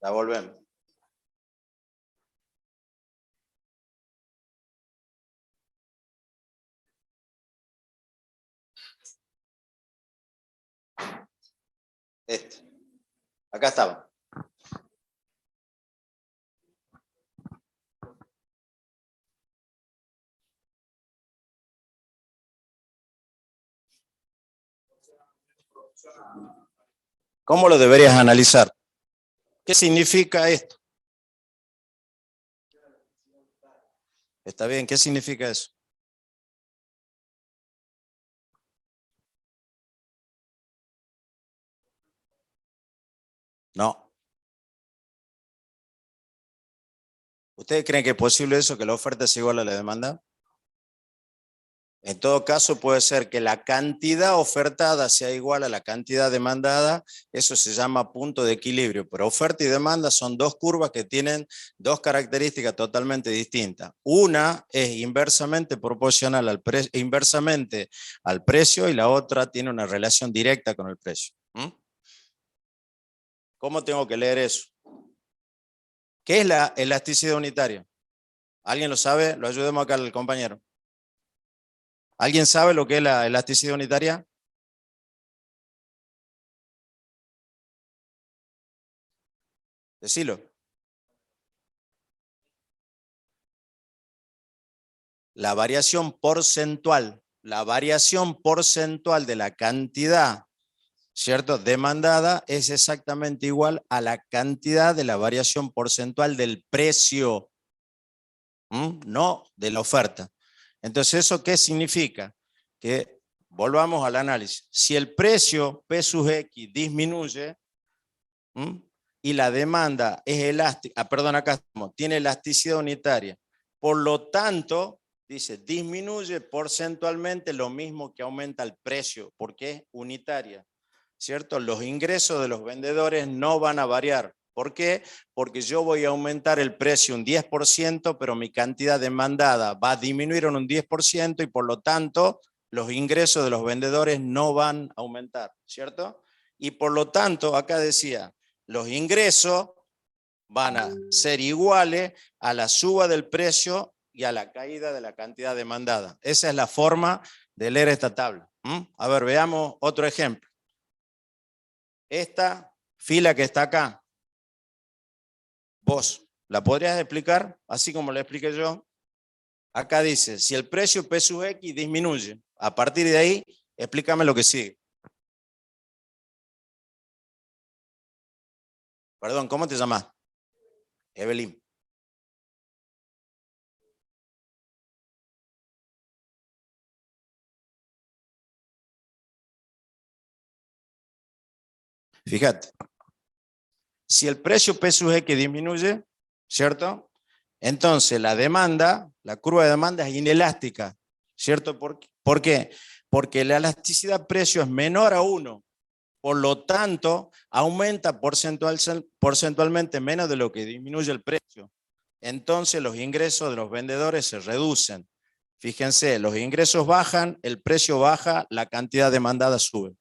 La volvemos. Acá estaba. ¿Cómo lo deberías analizar? ¿Qué significa esto? Está bien, ¿qué significa eso? No. ¿Ustedes creen que es posible eso, que la oferta sea igual a la demanda? En todo caso, puede ser que la cantidad ofertada sea igual a la cantidad demandada. Eso se llama punto de equilibrio. Pero oferta y demanda son dos curvas que tienen dos características totalmente distintas. Una es inversamente proporcional inversamente al precio, y la otra tiene una relación directa con el precio. ¿Cómo tengo que leer eso? ¿Qué es la elasticidad unitaria? ¿Alguien lo sabe? Lo ayudemos acá al compañero. ¿Alguien sabe lo que es la elasticidad unitaria? Decilo. La variación porcentual de la cantidad, ¿cierto?, demandada es exactamente igual a la cantidad de la variación porcentual del precio, no de la oferta. Entonces, ¿eso qué significa? Que volvamos al análisis. Si el precio P sub X disminuye, y la demanda es elástica, acá estamos, tiene elasticidad unitaria, por lo tanto, dice, disminuye porcentualmente lo mismo que aumenta el precio, porque es unitaria, ¿cierto? Los ingresos de los vendedores no van a variar. ¿Por qué? Porque yo voy a aumentar el precio un 10%, pero mi cantidad demandada va a disminuir en un 10% y por lo tanto los ingresos de los vendedores no van a aumentar, ¿cierto? Y por lo tanto, acá decía, los ingresos van a ser iguales a la suba del precio y a la caída de la cantidad demandada. Esa es la forma de leer esta tabla. A ver, veamos otro ejemplo. Esta fila que está acá, vos, ¿la podrías explicar así como la expliqué yo? Acá dice, si el precio P sub X disminuye, a partir de ahí, explícame lo que sigue. Perdón, ¿cómo te llamas? Evelyn. Fíjate. Si el precio P sub X disminuye, ¿cierto? Entonces la demanda, la curva de demanda es inelástica, ¿cierto? ¿Por qué? Porque la elasticidad precio es menor a 1. Por lo tanto, aumenta porcentualmente menos de lo que disminuye el precio. Entonces los ingresos de los vendedores se reducen. Fíjense, los ingresos bajan, el precio baja, la cantidad demandada sube.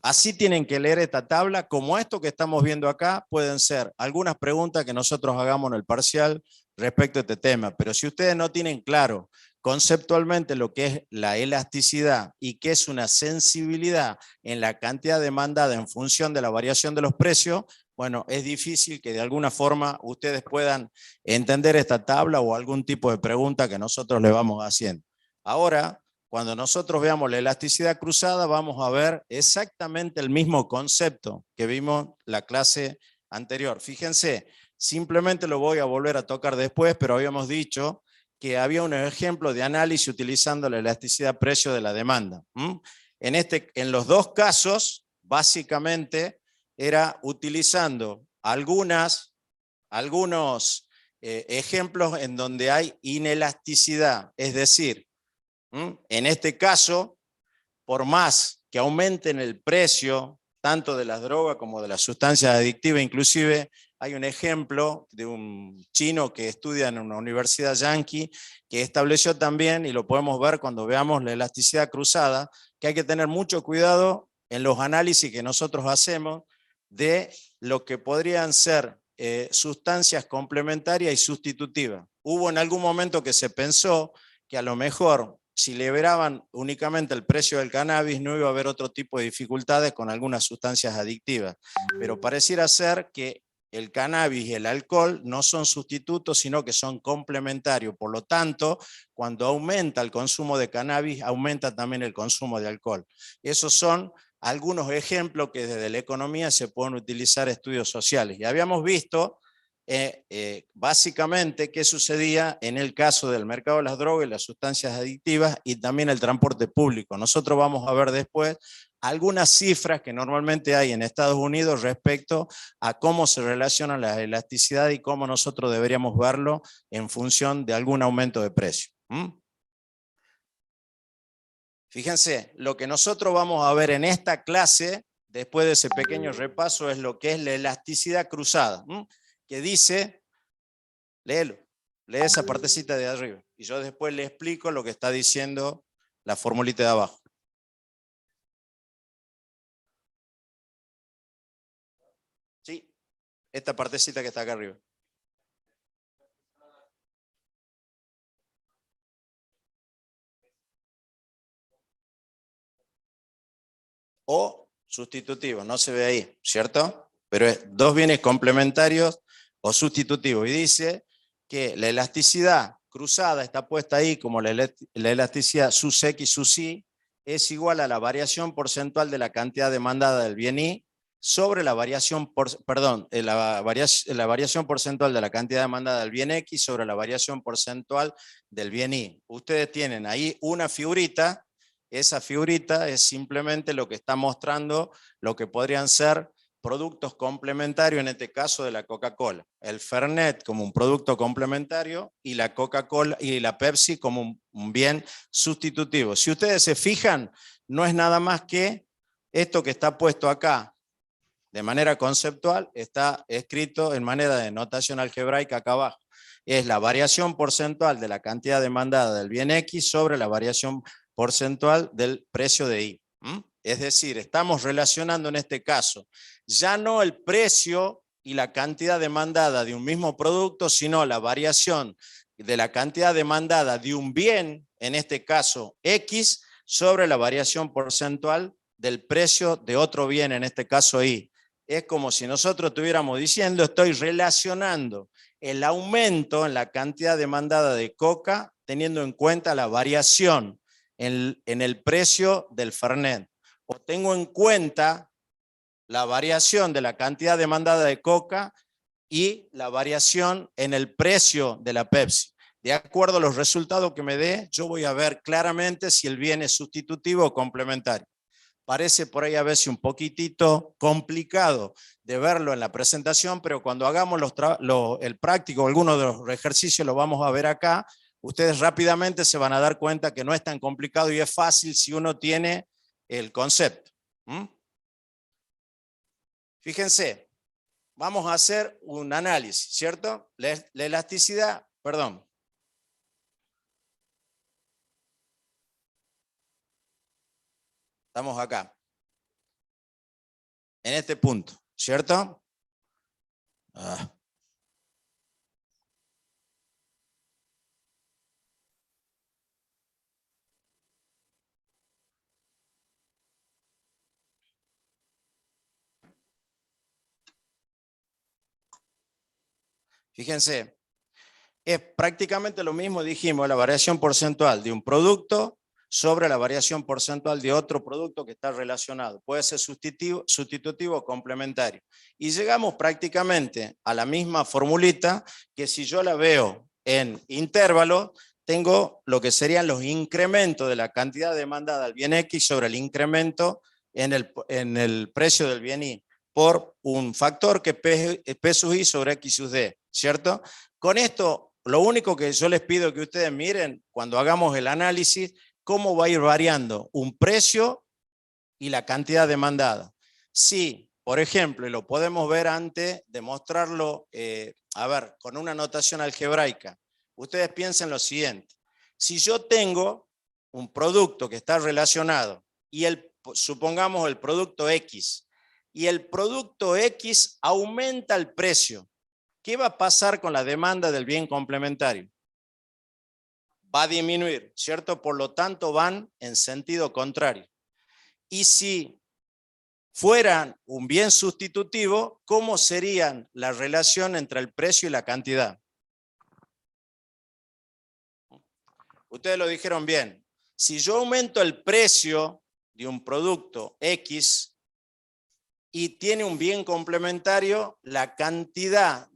Así tienen que leer esta tabla, como esto que estamos viendo acá, pueden ser algunas preguntas que nosotros hagamos en el parcial respecto a este tema, pero si ustedes no tienen claro conceptualmente lo que es la elasticidad y qué es una sensibilidad en la cantidad demandada en función de la variación de los precios, bueno, es difícil que de alguna forma ustedes puedan entender esta tabla o algún tipo de pregunta que nosotros le vamos haciendo. Ahora, cuando nosotros veamos la elasticidad cruzada, vamos a ver exactamente el mismo concepto que vimos la clase anterior. Fíjense, simplemente lo voy a volver a tocar después, pero habíamos dicho que había un ejemplo de análisis utilizando la elasticidad precio de la demanda. En los dos casos, básicamente, era utilizando algunos ejemplos en donde hay inelasticidad, es decir, en este caso, por más que aumenten el precio, tanto de las drogas como de las sustancias adictivas, inclusive hay un ejemplo de un chino que estudia en una universidad yanqui, que estableció también, y lo podemos ver cuando veamos la elasticidad cruzada, que hay que tener mucho cuidado en los análisis que nosotros hacemos de lo que podrían ser sustancias complementarias y sustitutivas. Hubo en algún momento que se pensó que a lo mejor si liberaban únicamente el precio del cannabis no iba a haber otro tipo de dificultades con algunas sustancias adictivas, pero pareciera ser que el cannabis y el alcohol no son sustitutos, sino que son complementarios. Por lo tanto, cuando aumenta el consumo de cannabis, aumenta también el consumo de alcohol. Esos son algunos ejemplos que desde la economía se pueden utilizar estudios sociales. Y habíamos visto básicamente qué sucedía en el caso del mercado de las drogas y las sustancias adictivas y también el transporte público. Nosotros vamos a ver después algunas cifras que normalmente hay en Estados Unidos respecto a cómo se relaciona la elasticidad y cómo nosotros deberíamos verlo en función de algún aumento de precio. Fíjense, lo que nosotros vamos a ver en esta clase, después de ese pequeño repaso, es lo que es la elasticidad cruzada, que dice, léelo, lee esa partecita de arriba, y yo después le explico lo que está diciendo la formulita de abajo. Sí, esta partecita que está acá arriba. O sustitutivo, no se ve ahí, ¿cierto? Pero es dos bienes complementarios o sustitutivos. Y dice que la elasticidad cruzada está puesta ahí como la elasticidad sus X sus Y es igual a la variación porcentual de la cantidad demandada del bien Y sobre la variación, la variación porcentual de la cantidad demandada del bien X sobre la variación porcentual del bien Y. Ustedes tienen ahí una figurita. Esa figurita es simplemente lo que está mostrando lo que podrían ser productos complementarios, en este caso de la Coca-Cola. El Fernet como un producto complementario y la Coca-Cola y la Pepsi como un bien sustitutivo. Si ustedes se fijan, no es nada más que esto que está puesto acá de manera conceptual, está escrito en manera de notación algebraica acá abajo. Es la variación porcentual de la cantidad demandada del bien X sobre la variación porcentual del precio de Y. Es decir, estamos relacionando en este caso ya no el precio y la cantidad demandada de un mismo producto, sino la variación de la cantidad demandada de un bien, en este caso X, sobre la variación porcentual del precio de otro bien, en este caso Y. Es como si nosotros estuviéramos diciendo, estoy relacionando el aumento en la cantidad demandada de coca teniendo en cuenta la variación en el precio del Fernet. O tengo en cuenta la variación de la cantidad demandada de coca y la variación en el precio de la Pepsi. De acuerdo a los resultados que me dé, yo voy a ver claramente si el bien es sustitutivo o complementario. Parece por ahí a veces un poquitito complicado de verlo en la presentación, pero cuando hagamos el práctico, algunos de los ejercicios lo vamos a ver acá, ustedes rápidamente se van a dar cuenta que no es tan complicado y es fácil si uno tiene el concepto. Fíjense, vamos a hacer un análisis, ¿cierto? La elasticidad, perdón. Estamos acá. En este punto, ¿cierto? Fíjense, es prácticamente lo mismo, dijimos, la variación porcentual de un producto sobre la variación porcentual de otro producto que está relacionado. Puede ser sustitutivo o complementario. Y llegamos prácticamente a la misma formulita que si yo la veo en intervalo, tengo lo que serían los incrementos de la cantidad demandada al bien X sobre el incremento en el precio del bien Y por un factor que es P sub I sobre X sub D, ¿cierto? Con esto, lo único que yo les pido que ustedes miren cuando hagamos el análisis, cómo va a ir variando un precio y la cantidad demandada. Si por ejemplo, y lo podemos ver antes de mostrarlo, a ver, con una notación algebraica. Ustedes piensen lo siguiente. Si yo tengo un producto que está relacionado y supongamos el producto X, y el producto X aumenta el precio, ¿qué va a pasar con la demanda del bien complementario? Va a disminuir, ¿cierto? Por lo tanto, van en sentido contrario. Y si fueran un bien sustitutivo, ¿cómo serían la relación entre el precio y la cantidad? Ustedes lo dijeron bien. Si yo aumento el precio de un producto X y tiene un bien complementario, la cantidad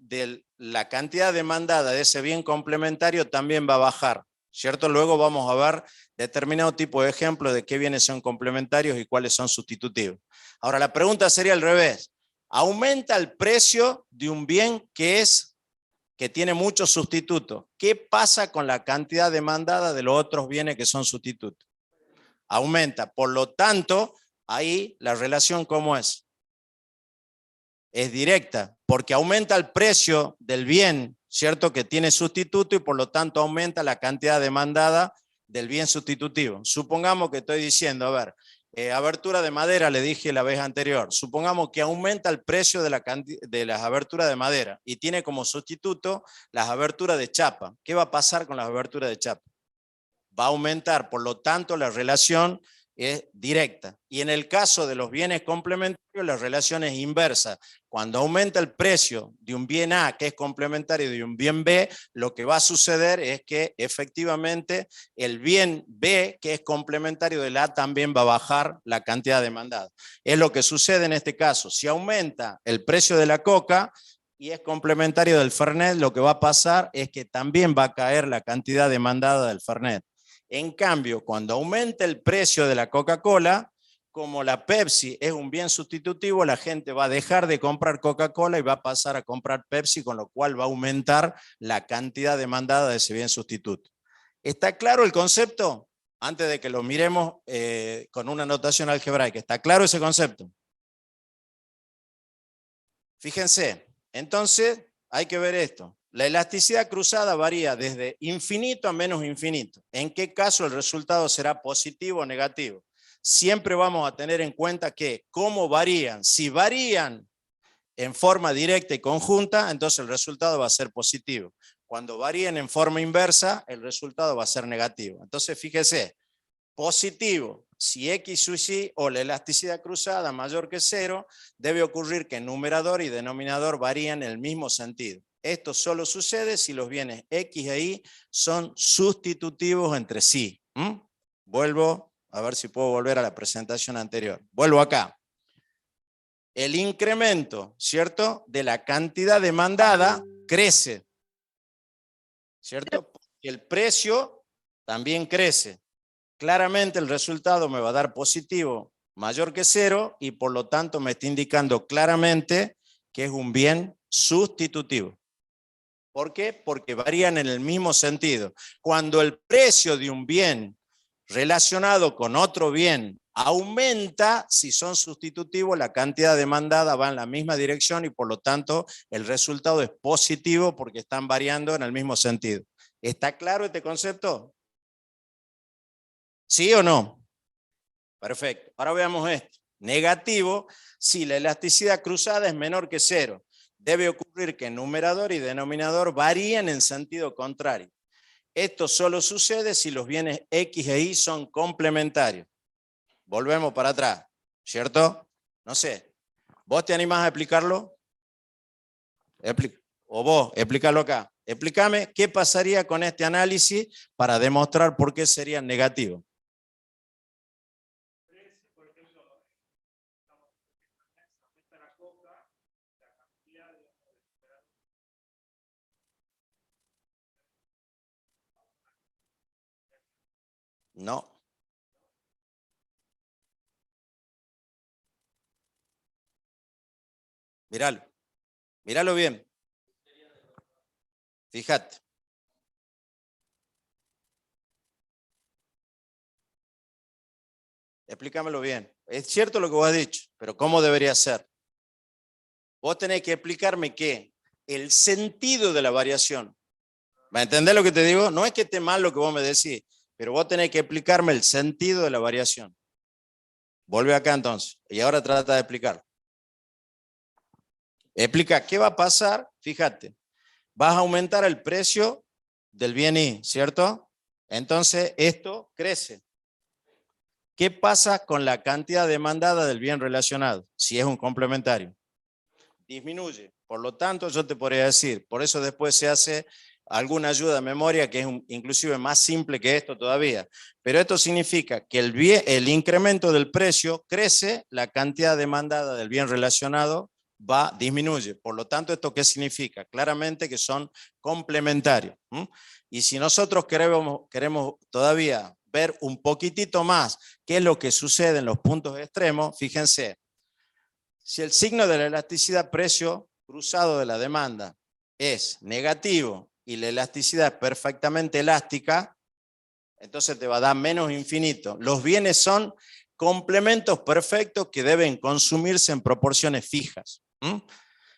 demandada de ese bien complementario también va a bajar, ¿cierto? Luego vamos a ver determinado tipo de ejemplos de qué bienes son complementarios y cuáles son sustitutivos. Ahora, la pregunta sería al revés. ¿Aumenta el precio de un bien que tiene muchos sustitutos? ¿Qué pasa con la cantidad demandada de los otros bienes que son sustitutos? Aumenta. Por lo tanto, ahí la relación, ¿cómo es? Es directa, porque aumenta el precio del bien, ¿cierto? Que tiene sustituto y por lo tanto aumenta la cantidad demandada del bien sustitutivo. Supongamos que estoy diciendo, a ver, abertura de madera, le dije la vez anterior. Supongamos que aumenta el precio de las aberturas de madera y tiene como sustituto las aberturas de chapa. ¿Qué va a pasar con las aberturas de chapa? Va a aumentar, por lo tanto la relación es directa. Y en el caso de los bienes complementarios, la relación es inversa. Cuando aumenta el precio de un bien A, que es complementario, de un bien B, lo que va a suceder es que efectivamente el bien B, que es complementario del A, también va a bajar la cantidad demandada. Es lo que sucede en este caso. Si aumenta el precio de la coca y es complementario del Fernet, lo que va a pasar es que también va a caer la cantidad demandada del Fernet. En cambio, cuando aumenta el precio de la Coca-Cola, como la Pepsi es un bien sustitutivo, la gente va a dejar de comprar Coca-Cola y va a pasar a comprar Pepsi, con lo cual va a aumentar la cantidad demandada de ese bien sustituto. ¿Está claro el concepto? Antes de que lo miremos con una notación algebraica. ¿Está claro ese concepto? Fíjense, entonces hay que ver esto. La elasticidad cruzada varía desde infinito a menos infinito. ¿En qué caso el resultado será positivo o negativo? Siempre vamos a tener en cuenta que cómo varían. Si varían en forma directa y conjunta, entonces el resultado va a ser positivo. Cuando varíen en forma inversa, el resultado va a ser negativo. Entonces, fíjese, positivo, si X sub Y o la elasticidad cruzada mayor que 0, debe ocurrir que numerador y denominador varían en el mismo sentido. Esto solo sucede si los bienes X e Y son sustitutivos entre sí. Vuelvo, a ver si puedo volver a la presentación anterior. Vuelvo acá. El incremento, ¿cierto?, de la cantidad demandada crece, ¿cierto? Porque el precio también crece. Claramente el resultado me va a dar positivo mayor que 0 y por lo tanto me está indicando claramente que es un bien sustitutivo. ¿Por qué? Porque varían en el mismo sentido. Cuando el precio de un bien relacionado con otro bien aumenta, si son sustitutivos, la cantidad demandada va en la misma dirección y por lo tanto el resultado es positivo porque están variando en el mismo sentido. ¿Está claro este concepto? ¿Sí o no? Perfecto. Ahora veamos esto. Negativo, si la elasticidad cruzada es menor que 0. Debe ocurrir que numerador y denominador varíen en sentido contrario. Esto solo sucede si los bienes X e Y son complementarios. Volvemos para atrás, ¿cierto? No sé. ¿Vos te animás a explicarlo? O vos, explícalo acá. Explícame qué pasaría con este análisis para demostrar por qué sería negativo. No. Míralo. Míralo bien. Fíjate. Explícamelo bien. Es cierto lo que vos has dicho, pero ¿cómo debería ser? vos tenés que explicarme qué, el sentido de la variación. ¿Me entendés lo que te digo? No es que esté mal lo que vos me decís, pero vos tenés que explicarme el sentido de la variación. Vuelve acá entonces, y ahora trata de explicar. Explica qué va a pasar, fíjate, vas a aumentar el precio del bien Y, ¿cierto? Entonces esto crece. ¿Qué pasa con la cantidad demandada del bien relacionado si es un complementario? Disminuye. Por lo tanto, yo te podría decir, por eso después se hace alguna ayuda de memoria que es inclusive más simple que esto todavía. Pero esto significa que el incremento del precio crece, la cantidad demandada del bien relacionado disminuye. Por lo tanto, ¿esto qué significa? Claramente que son complementarios. Y si nosotros queremos todavía ver un poquitito más qué es lo que sucede en los puntos extremos, fíjense, si el signo de la elasticidad precio cruzado de la demanda es negativo y la elasticidad es perfectamente elástica, entonces te va a dar menos infinito. Los bienes son complementos perfectos que deben consumirse en proporciones fijas.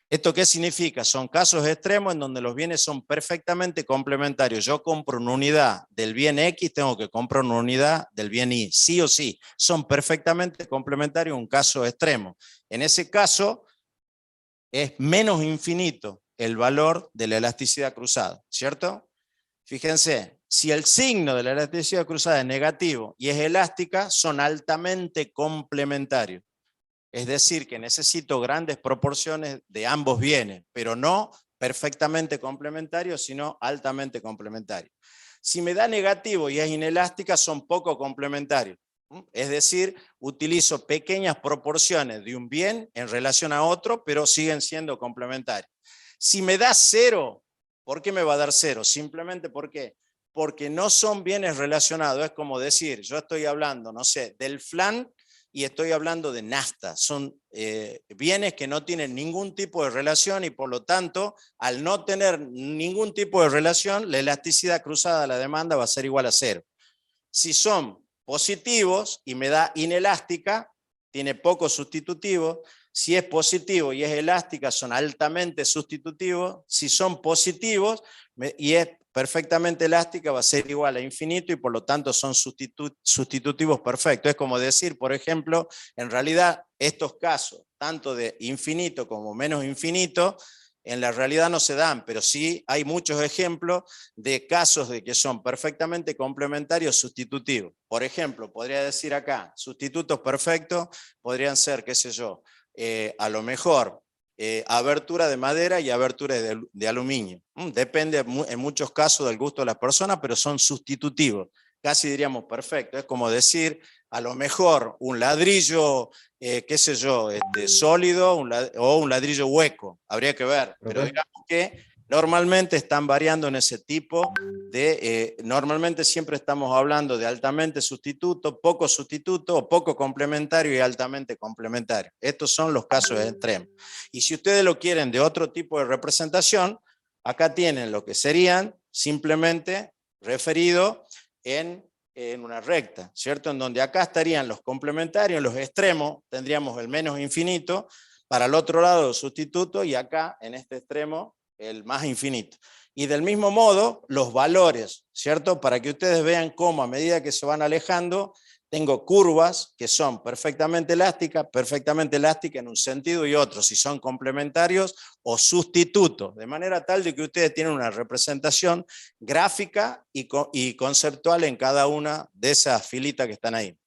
¿Esto qué significa? Son casos extremos en donde los bienes son perfectamente complementarios. Yo compro una unidad del bien X, tengo que comprar una unidad del bien Y, sí o sí. Son perfectamente complementarios, un caso extremo. En ese caso, es menos infinito el valor de la elasticidad cruzada, ¿cierto? Fíjense, si el signo de la elasticidad cruzada es negativo y es elástica, son altamente complementarios. Es decir, que necesito grandes proporciones de ambos bienes, pero no perfectamente complementarios, sino altamente complementarios. Si me da negativo y es inelástica, son poco complementarios. Es decir, utilizo pequeñas proporciones de un bien en relación a otro, pero siguen siendo complementarios. Si me da cero, ¿por qué me va a dar cero? Simplemente porque no son bienes relacionados. Es como decir, yo estoy hablando, no sé, del flan y estoy hablando de nafta. Son bienes que no tienen ningún tipo de relación y por lo tanto, al no tener ningún tipo de relación, la elasticidad cruzada de la demanda va a ser igual a cero. Si son positivos y me da inelástica, tiene poco sustitutivo. Si es positivo y es elástica, son altamente sustitutivos. Si son positivos y es perfectamente elástica, va a ser igual a infinito y por lo tanto son sustitutivos perfectos. Es como decir, por ejemplo, en realidad estos casos, tanto de infinito como menos infinito, en la realidad no se dan, pero sí hay muchos ejemplos de casos de que son perfectamente complementarios sustitutivos. Por ejemplo, podría decir acá, sustitutos perfectos podrían ser, qué sé yo, a lo mejor abertura de madera y abertura de aluminio. Depende en muchos casos del gusto de las personas, pero son sustitutivos. Casi diríamos perfecto. Es como decir, a lo mejor un ladrillo, qué sé yo, sólido o un ladrillo hueco. Habría que ver. Pero digamos que normalmente están variando en ese tipo de, normalmente siempre estamos hablando de altamente sustituto, o poco complementario y altamente complementario. Estos son los casos extremos. Y si ustedes lo quieren de otro tipo de representación, acá tienen lo que serían simplemente referido en una recta, ¿cierto? En donde acá estarían los complementarios, en los extremos tendríamos el menos infinito, para el otro lado el sustituto y acá en este extremo el más infinito. Y del mismo modo, los valores, ¿cierto? Para que ustedes vean cómo a medida que se van alejando, tengo curvas que son perfectamente elásticas en un sentido y otro, si son complementarios o sustitutos, de manera tal de que ustedes tienen una representación gráfica y conceptual en cada una de esas filitas que están ahí.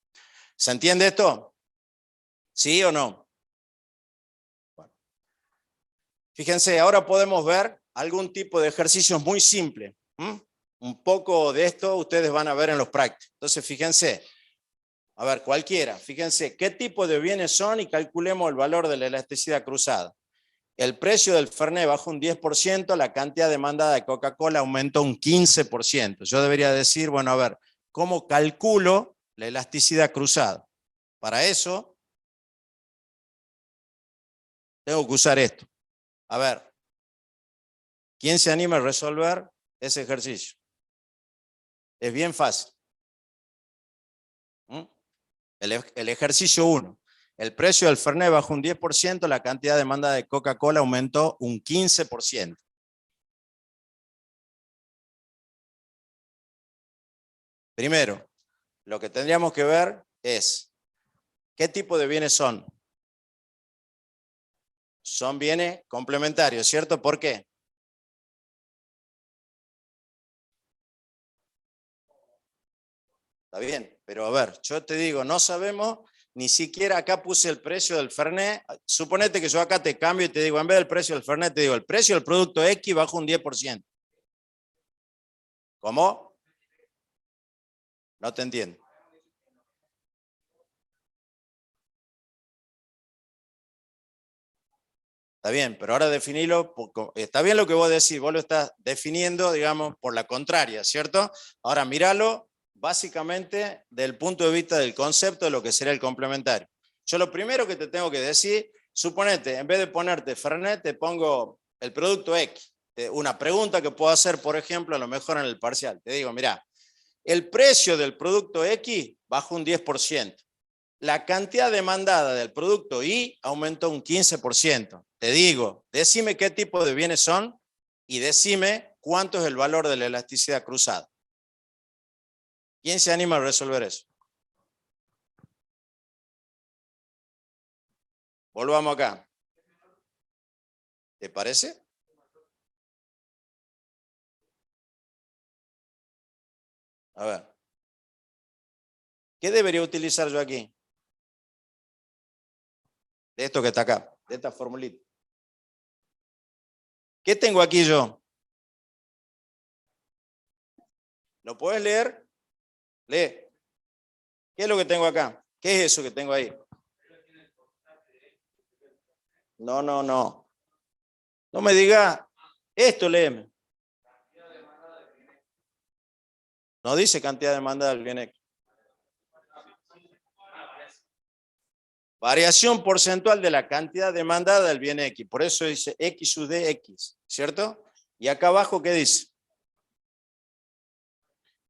¿Se entiende esto? ¿Sí o no? Bueno. Fíjense, ahora podemos ver algún tipo de ejercicios muy simples. Un poco de esto ustedes van a ver en los prácticos. Entonces, fíjense, a ver, cualquiera, fíjense qué tipo de bienes son y calculemos el valor de la elasticidad cruzada. El precio del Fernet bajó un 10%, la cantidad demandada de Coca-Cola aumentó un 15%. Yo debería decir, bueno, a ver, ¿cómo calculo la elasticidad cruzada? Para eso, tengo que usar esto. A ver, ¿quién se anima a resolver ese ejercicio? Es bien fácil. El ejercicio 1. El precio del Fernet bajó un 10%, la cantidad de demanda de Coca-Cola aumentó un 15%. Primero, lo que tendríamos que ver es qué tipo de bienes son. Son bienes complementarios, ¿cierto? ¿Por qué? Está bien, pero a ver, yo te digo, no sabemos, ni siquiera acá puse el precio del Fernet. Suponete que yo acá te cambio y te digo, en vez del precio del Fernet, te digo, el precio del producto X bajó un 10%. ¿Cómo? No te entiendo. Está bien, pero ahora definilo, está bien lo que vos decís, vos lo estás definiendo, digamos, por la contraria, ¿cierto? Ahora míralo básicamente del punto de vista del concepto de lo que sería el complementario. Yo lo primero que te tengo que decir, suponete, en vez de ponerte Fernet, te pongo el producto X. Una pregunta que puedo hacer, por ejemplo, a lo mejor en el parcial. Te digo, mira, el precio del producto X bajó un 10%. La cantidad demandada del producto Y aumentó un 15%. Te digo, decime qué tipo de bienes son y decime cuánto es el valor de la elasticidad cruzada. ¿Quién se anima a resolver eso? Volvamos acá. ¿Te parece? A ver. ¿Qué debería utilizar yo aquí? De esto que está acá, de esta formulita. ¿Qué tengo aquí yo? ¿Lo puedes leer? Lee. ¿Qué es lo que tengo acá? ¿Qué es eso que tengo ahí? No, no, no. No me diga esto, léeme. No dice cantidad demandada del bien X. Variación porcentual de la cantidad demandada del bien X. Por eso dice X sub D X, ¿cierto? Y acá abajo, ¿qué dice?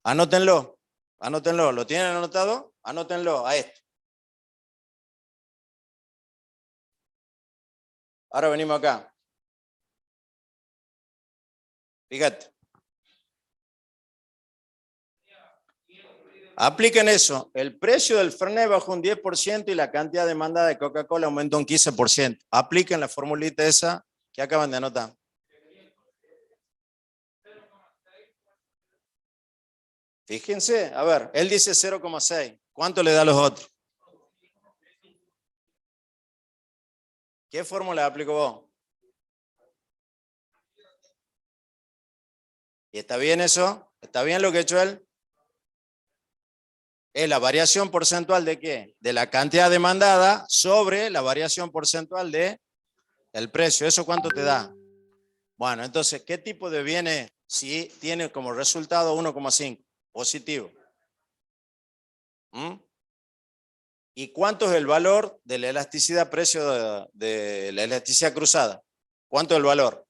Anótenlo, anótenlo. ¿Lo tienen anotado? Anótenlo a esto. Ahora venimos acá. Fíjate. Apliquen eso. El precio del Fernet bajó un 10% y la cantidad demandada de Coca-Cola aumentó un 15%. Apliquen la formulita esa que acaban de anotar. Fíjense, a ver, él dice 0,6. ¿Cuánto le da a los otros? ¿Qué fórmula aplicó vos? ¿Y está bien eso? ¿Está bien lo que ha hecho él? Es la variación porcentual de qué? De la cantidad demandada sobre la variación porcentual de el precio. ¿Eso cuánto te da? Bueno, entonces, ¿qué tipo de bienes si tiene como resultado 1,5? Positivo. ¿Mm? ¿Y cuánto es el valor de la elasticidad precio de la elasticidad cruzada? ¿Cuánto es el valor?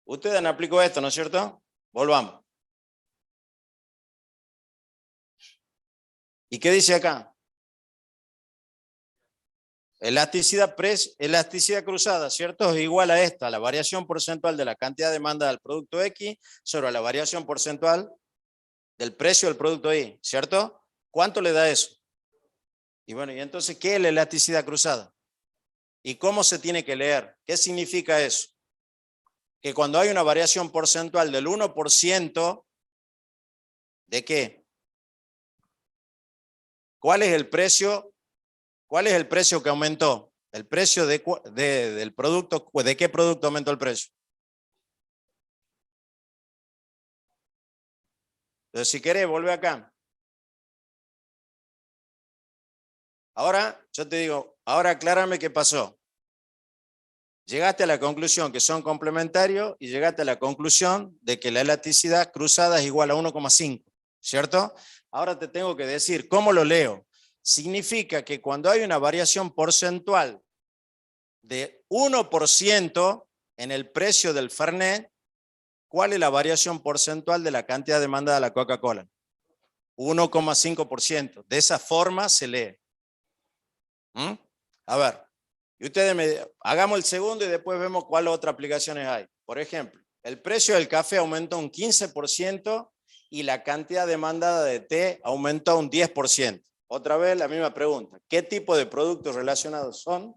Ustedes han aplicado esto, ¿no es cierto? Volvamos. ¿Y qué dice acá? Elasticidad cruzada, ¿cierto? Es igual a esta, la variación porcentual de la cantidad de demanda del producto X sobre la variación porcentual del precio del producto Y, ¿cierto? ¿Cuánto le da eso? Y bueno, ¿y entonces qué es la elasticidad cruzada? ¿Y cómo se tiene que leer? ¿Qué significa eso? Que cuando hay una variación porcentual del 1%, ¿de qué? ¿Cuál es el precio? ¿Cuál es el precio que aumentó? El precio del producto, ¿de qué producto aumentó el precio? Entonces, si querés, vuelve acá. Ahora, yo te digo, ahora aclárame qué pasó. Llegaste a la conclusión que son complementarios y llegaste a la conclusión de que la elasticidad cruzada es igual a 1,5, ¿cierto? Ahora te tengo que decir, ¿cómo lo leo? Significa que cuando hay una variación porcentual de 1% en el precio del Fernet, ¿cuál es la variación porcentual de la cantidad demandada de la Coca-Cola? 1,5%. De esa forma se lee. A ver, y ustedes hagamos el segundo y después vemos cuáles otras aplicaciones hay. Por ejemplo, el precio del café aumentó un 15% y la cantidad demandada de té aumentó un 10%. Otra vez la misma pregunta. ¿Qué tipo de productos relacionados son?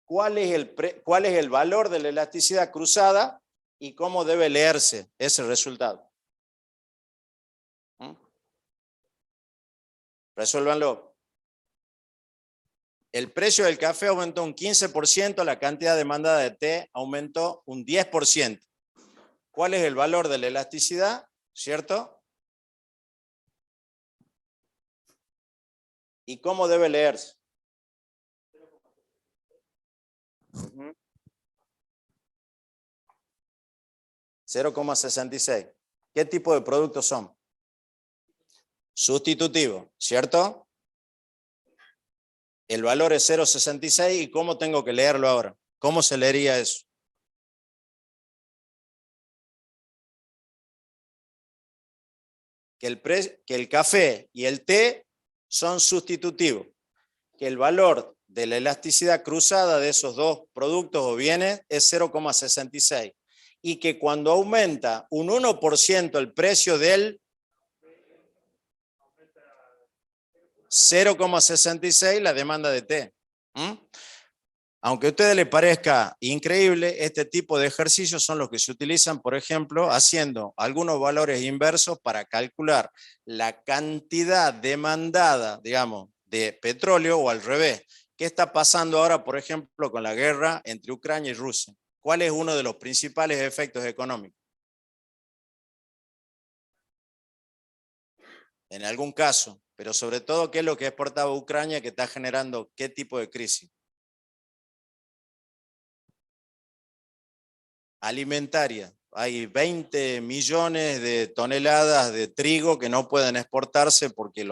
¿Cuál es el valor de la elasticidad cruzada y cómo debe leerse ese resultado? Resuélvanlo. El precio del café aumentó un 15%, la cantidad demandada de té aumentó un 10%. ¿Cuál es el valor de la elasticidad? ¿Cierto? ¿Y cómo debe leerse? 0,66. ¿Qué tipo de productos son? Sustitutivo, ¿cierto? El valor es 0,66 y ¿cómo tengo que leerlo ahora? ¿Cómo se leería eso? Que el café y el té son sustitutivos, que el valor de la elasticidad cruzada de esos dos productos o bienes es 0,66 y que cuando aumenta un 1% el precio del 0,66 la demanda de té. Aunque a ustedes les parezca increíble, este tipo de ejercicios son los que se utilizan, por ejemplo, haciendo algunos valores inversos para calcular la cantidad demandada, digamos, de petróleo o al revés. ¿Qué está pasando ahora, por ejemplo, con la guerra entre Ucrania y Rusia? ¿Cuál es uno de los principales efectos económicos? En algún caso, pero sobre todo, ¿qué es lo que exportaba Ucrania que está generando qué tipo de crisis? Alimentaria. Hay 20 millones de toneladas de trigo que no pueden exportarse porque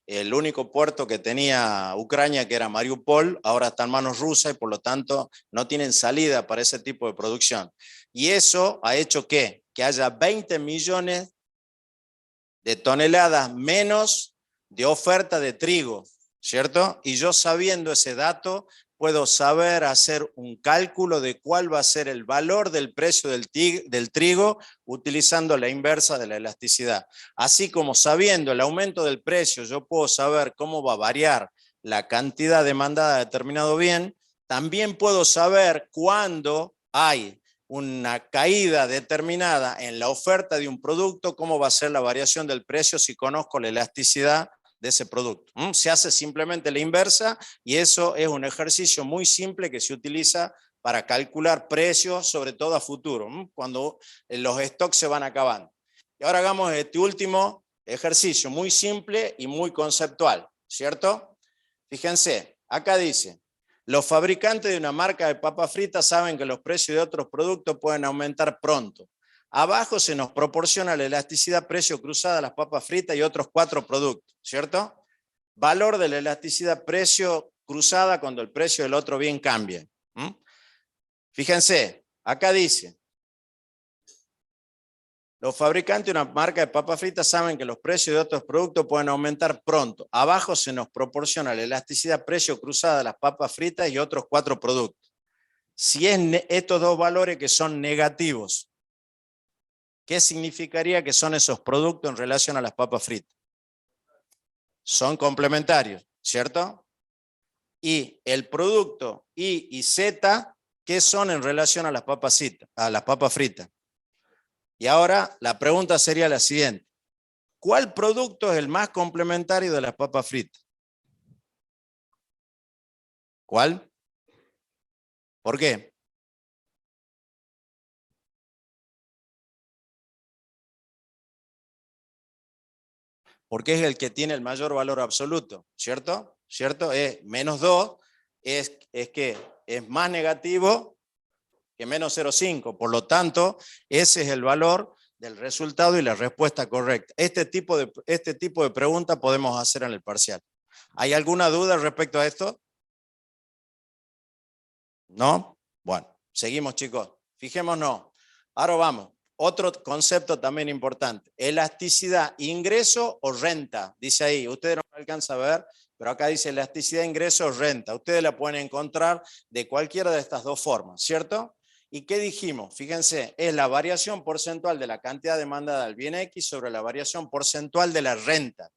el único puerto que tenía Ucrania, que era Mariupol, ahora está en manos rusas y por lo tanto no tienen salida para ese tipo de producción. Y eso ha hecho que haya 20 millones de toneladas menos de oferta de trigo, ¿cierto? Y yo sabiendo ese dato, puedo saber hacer un cálculo de cuál va a ser el valor del precio del trigo utilizando la inversa de la elasticidad. Así como sabiendo el aumento del precio, yo puedo saber cómo va a variar la cantidad demandada de determinado bien, también puedo saber cuándo hay una caída determinada en la oferta de un producto, cómo va a ser la variación del precio si conozco la elasticidad de ese producto. Se hace simplemente la inversa y eso es un ejercicio muy simple que se utiliza para calcular precios, sobre todo a futuro, cuando los stocks se van acabando. Y ahora hagamos este último ejercicio muy simple y muy conceptual, ¿cierto? Fíjense, acá dice, los fabricantes de una marca de papas fritas saben que los precios de otros productos pueden aumentar pronto. Abajo se nos proporciona la elasticidad precio cruzada a las papas fritas y otros 4 productos, ¿cierto? Valor de la elasticidad precio cruzada cuando el precio del otro bien cambia. Fíjense, acá dice, los fabricantes de una marca de papas fritas saben que los precios de otros productos pueden aumentar pronto. Abajo se nos proporciona la elasticidad precio cruzada de las papas fritas y otros 4 productos. Si es estos dos valores que son negativos, ¿qué significaría que son esos productos en relación a las papas fritas? Son complementarios, ¿cierto? Y el producto Y y Z, ¿qué son en relación a las papas fritas? Y ahora la pregunta sería la siguiente. ¿Cuál producto es el más complementario de las papas fritas? ¿Cuál? ¿Por qué? Porque es el que tiene el mayor valor absoluto, ¿cierto? ¿Cierto? Es menos 2, es que es más negativo que menos 0,5. Por lo tanto, ese es el valor del resultado y la respuesta correcta. Este tipo de preguntas podemos hacer en el parcial. ¿Hay alguna duda respecto a esto? ¿No? Bueno, seguimos, chicos. Fijémonos. Ahora vamos. Otro concepto también importante, elasticidad, ingreso o renta, dice ahí, ustedes no alcanzan a ver, pero acá dice elasticidad, ingreso o renta, ustedes la pueden encontrar de cualquiera de estas dos formas, ¿cierto? ¿Y qué dijimos? Fíjense, es la variación porcentual de la cantidad demandada al bien X sobre la variación porcentual de la renta.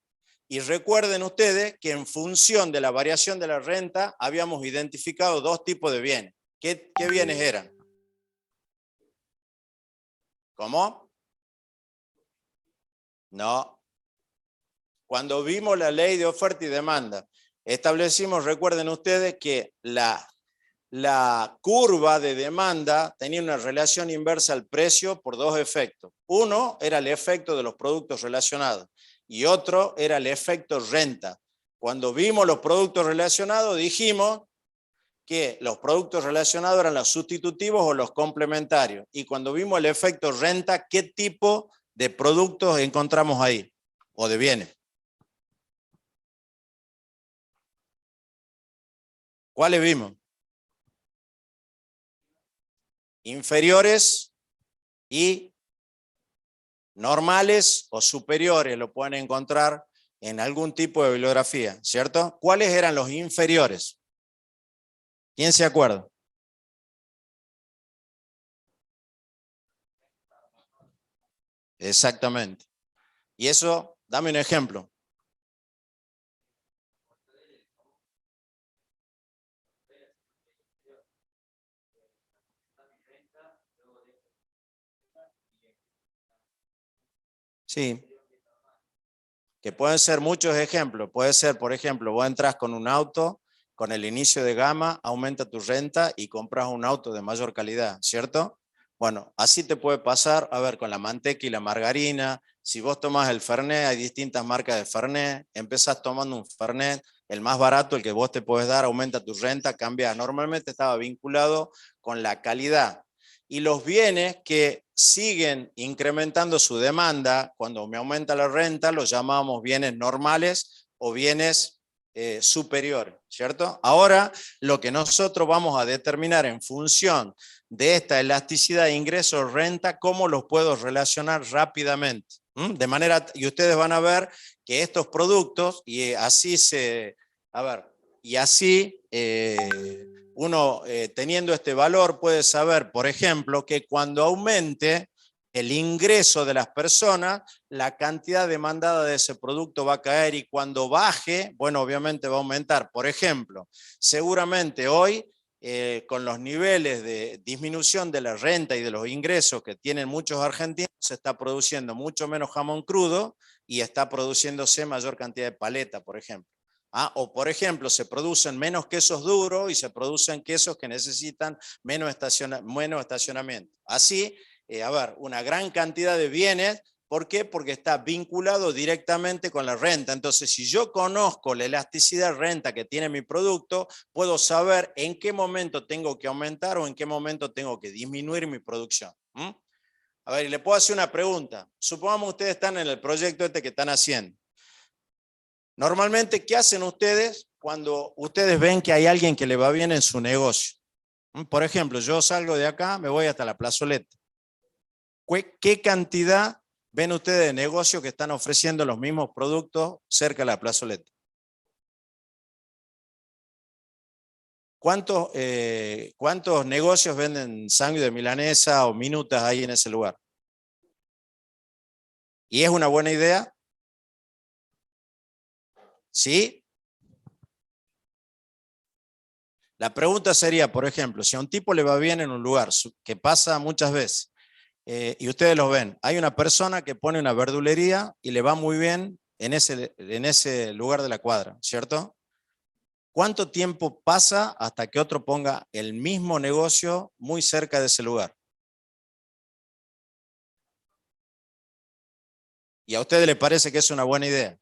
Y recuerden ustedes que en función de la variación de la renta habíamos identificado dos tipos de bienes. ¿Qué bienes eran? ¿Cómo? No. Cuando vimos la ley de oferta y demanda, establecimos, recuerden ustedes, que la curva de demanda tenía una relación inversa al precio por dos efectos. Uno era el efecto de los productos relacionados y otro era el efecto renta. Cuando vimos los productos relacionados, dijimos que los productos relacionados eran los sustitutivos o los complementarios. Y cuando vimos el efecto renta, ¿qué tipo de productos encontramos ahí? O de bienes. ¿Cuáles vimos? Inferiores y normales o superiores, lo pueden encontrar en algún tipo de bibliografía, ¿cierto? ¿Cuáles eran los inferiores? ¿Quién se acuerda? Exactamente. Y eso, dame un ejemplo. Sí, que pueden ser muchos ejemplos. Puede ser, por ejemplo, vos entras con un auto, con el inicio de gama, aumenta tu renta y compras un auto de mayor calidad, ¿cierto? Bueno, así te puede pasar, a ver, con la manteca y la margarina. Si vos tomás el Fernet, hay distintas marcas de Fernet, empezás tomando un Fernet, el más barato, el que vos te puedes dar, aumenta tu renta, cambia. Normalmente estaba vinculado con la calidad. Y los bienes que siguen incrementando su demanda, cuando me aumenta la renta, los llamamos bienes normales o bienes superiores, ¿cierto? Ahora, lo que nosotros vamos a determinar en función de esta elasticidad de ingresos renta, ¿cómo los puedo relacionar rápidamente? De manera, y ustedes van a ver que estos productos, y así a ver, y así uno teniendo este valor puede saber, por ejemplo, que cuando aumente el ingreso de las personas, la cantidad demandada de ese producto va a caer y cuando baje, bueno, obviamente va a aumentar. Por ejemplo, seguramente hoy, con los niveles de disminución de la renta y de los ingresos que tienen muchos argentinos, se está produciendo mucho menos jamón crudo y está produciéndose mayor cantidad de paleta, por ejemplo. O, por ejemplo, se producen menos quesos duros y se producen quesos que necesitan menos estacionamiento. Así, a ver, una gran cantidad de bienes. ¿Por qué? Porque está vinculado directamente con la renta. Entonces, si yo conozco la elasticidad renta que tiene mi producto, puedo saber en qué momento tengo que aumentar o en qué momento tengo que disminuir mi producción. A ver, y le puedo hacer una pregunta. Supongamos que ustedes están en el proyecto este que están haciendo. Normalmente, ¿qué hacen ustedes cuando ustedes ven que hay alguien que le va bien en su negocio? Por ejemplo, yo salgo de acá, me voy hasta la plazoleta. ¿Qué cantidad ven ustedes de negocios que están ofreciendo los mismos productos cerca de la plazoleta? ¿Cuántos negocios venden sándwich de milanesa o minutas ahí en ese lugar? ¿Y es una buena idea? ¿Sí? La pregunta sería, por ejemplo, si a un tipo le va bien en un lugar, que pasa muchas veces, y ustedes lo ven, hay una persona que pone una verdulería y le va muy bien en ese lugar de la cuadra, ¿cierto? ¿Cuánto tiempo pasa hasta que otro ponga el mismo negocio muy cerca de ese lugar? ¿Y a ustedes les parece que es una buena idea?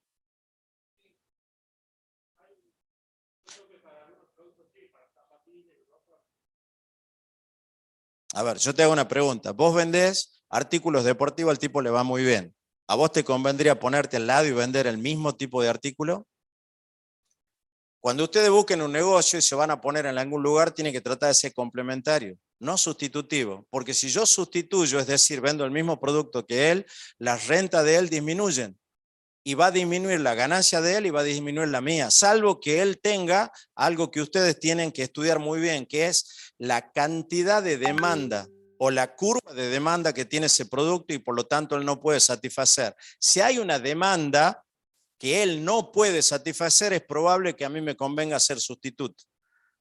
A ver, yo te hago una pregunta. Vos vendés artículos deportivos, al tipo le va muy bien. ¿A vos te convendría ponerte al lado y vender el mismo tipo de artículo? Cuando ustedes busquen un negocio y se van a poner en algún lugar, tienen que tratar de ser complementario. no sustitutivo. Porque si yo sustituyo, es decir, vendo el mismo producto que él, las rentas de él disminuyen. Y va a disminuir la ganancia de él y va a disminuir la mía, salvo que él tenga algo que ustedes tienen que estudiar muy bien, que es la cantidad de demanda o la curva de demanda que tiene ese producto y por lo tanto él no puede satisfacer. Si hay una demanda que él no puede satisfacer, es probable que a mí me convenga ser sustituto.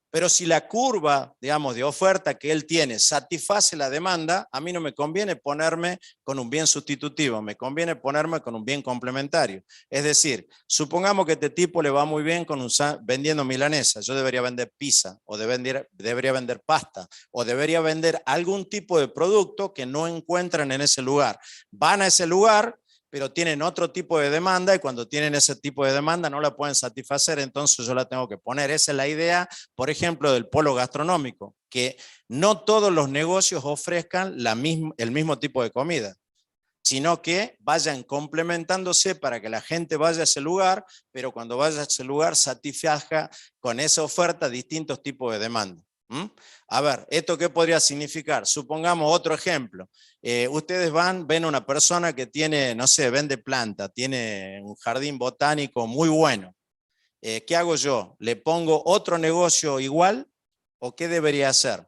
Pero si la curva, digamos, de oferta que él tiene satisface la demanda, a mí no me conviene ponerme con un bien sustitutivo, me conviene ponerme con un bien complementario. Es decir, supongamos que este tipo le va muy bien con vendiendo milanesa, yo debería vender pizza, o debería vender pasta, o debería vender algún tipo de producto que no encuentran en ese lugar. Van a ese lugar, pero tienen otro tipo de demanda y cuando tienen ese tipo de demanda no la pueden satisfacer, entonces yo la tengo que poner. Esa es la idea, por ejemplo, del polo gastronómico, que no todos los negocios ofrezcan el mismo tipo de comida, sino que vayan complementándose para que la gente vaya a ese lugar, pero cuando vaya a ese lugar satisfaga con esa oferta distintos tipos de demanda. A ver, ¿esto qué podría significar? Supongamos otro ejemplo. Ustedes ven una persona que tiene, no sé, vende planta, tiene un jardín botánico muy bueno. ¿Qué hago yo? ¿Le pongo otro negocio igual o qué debería hacer?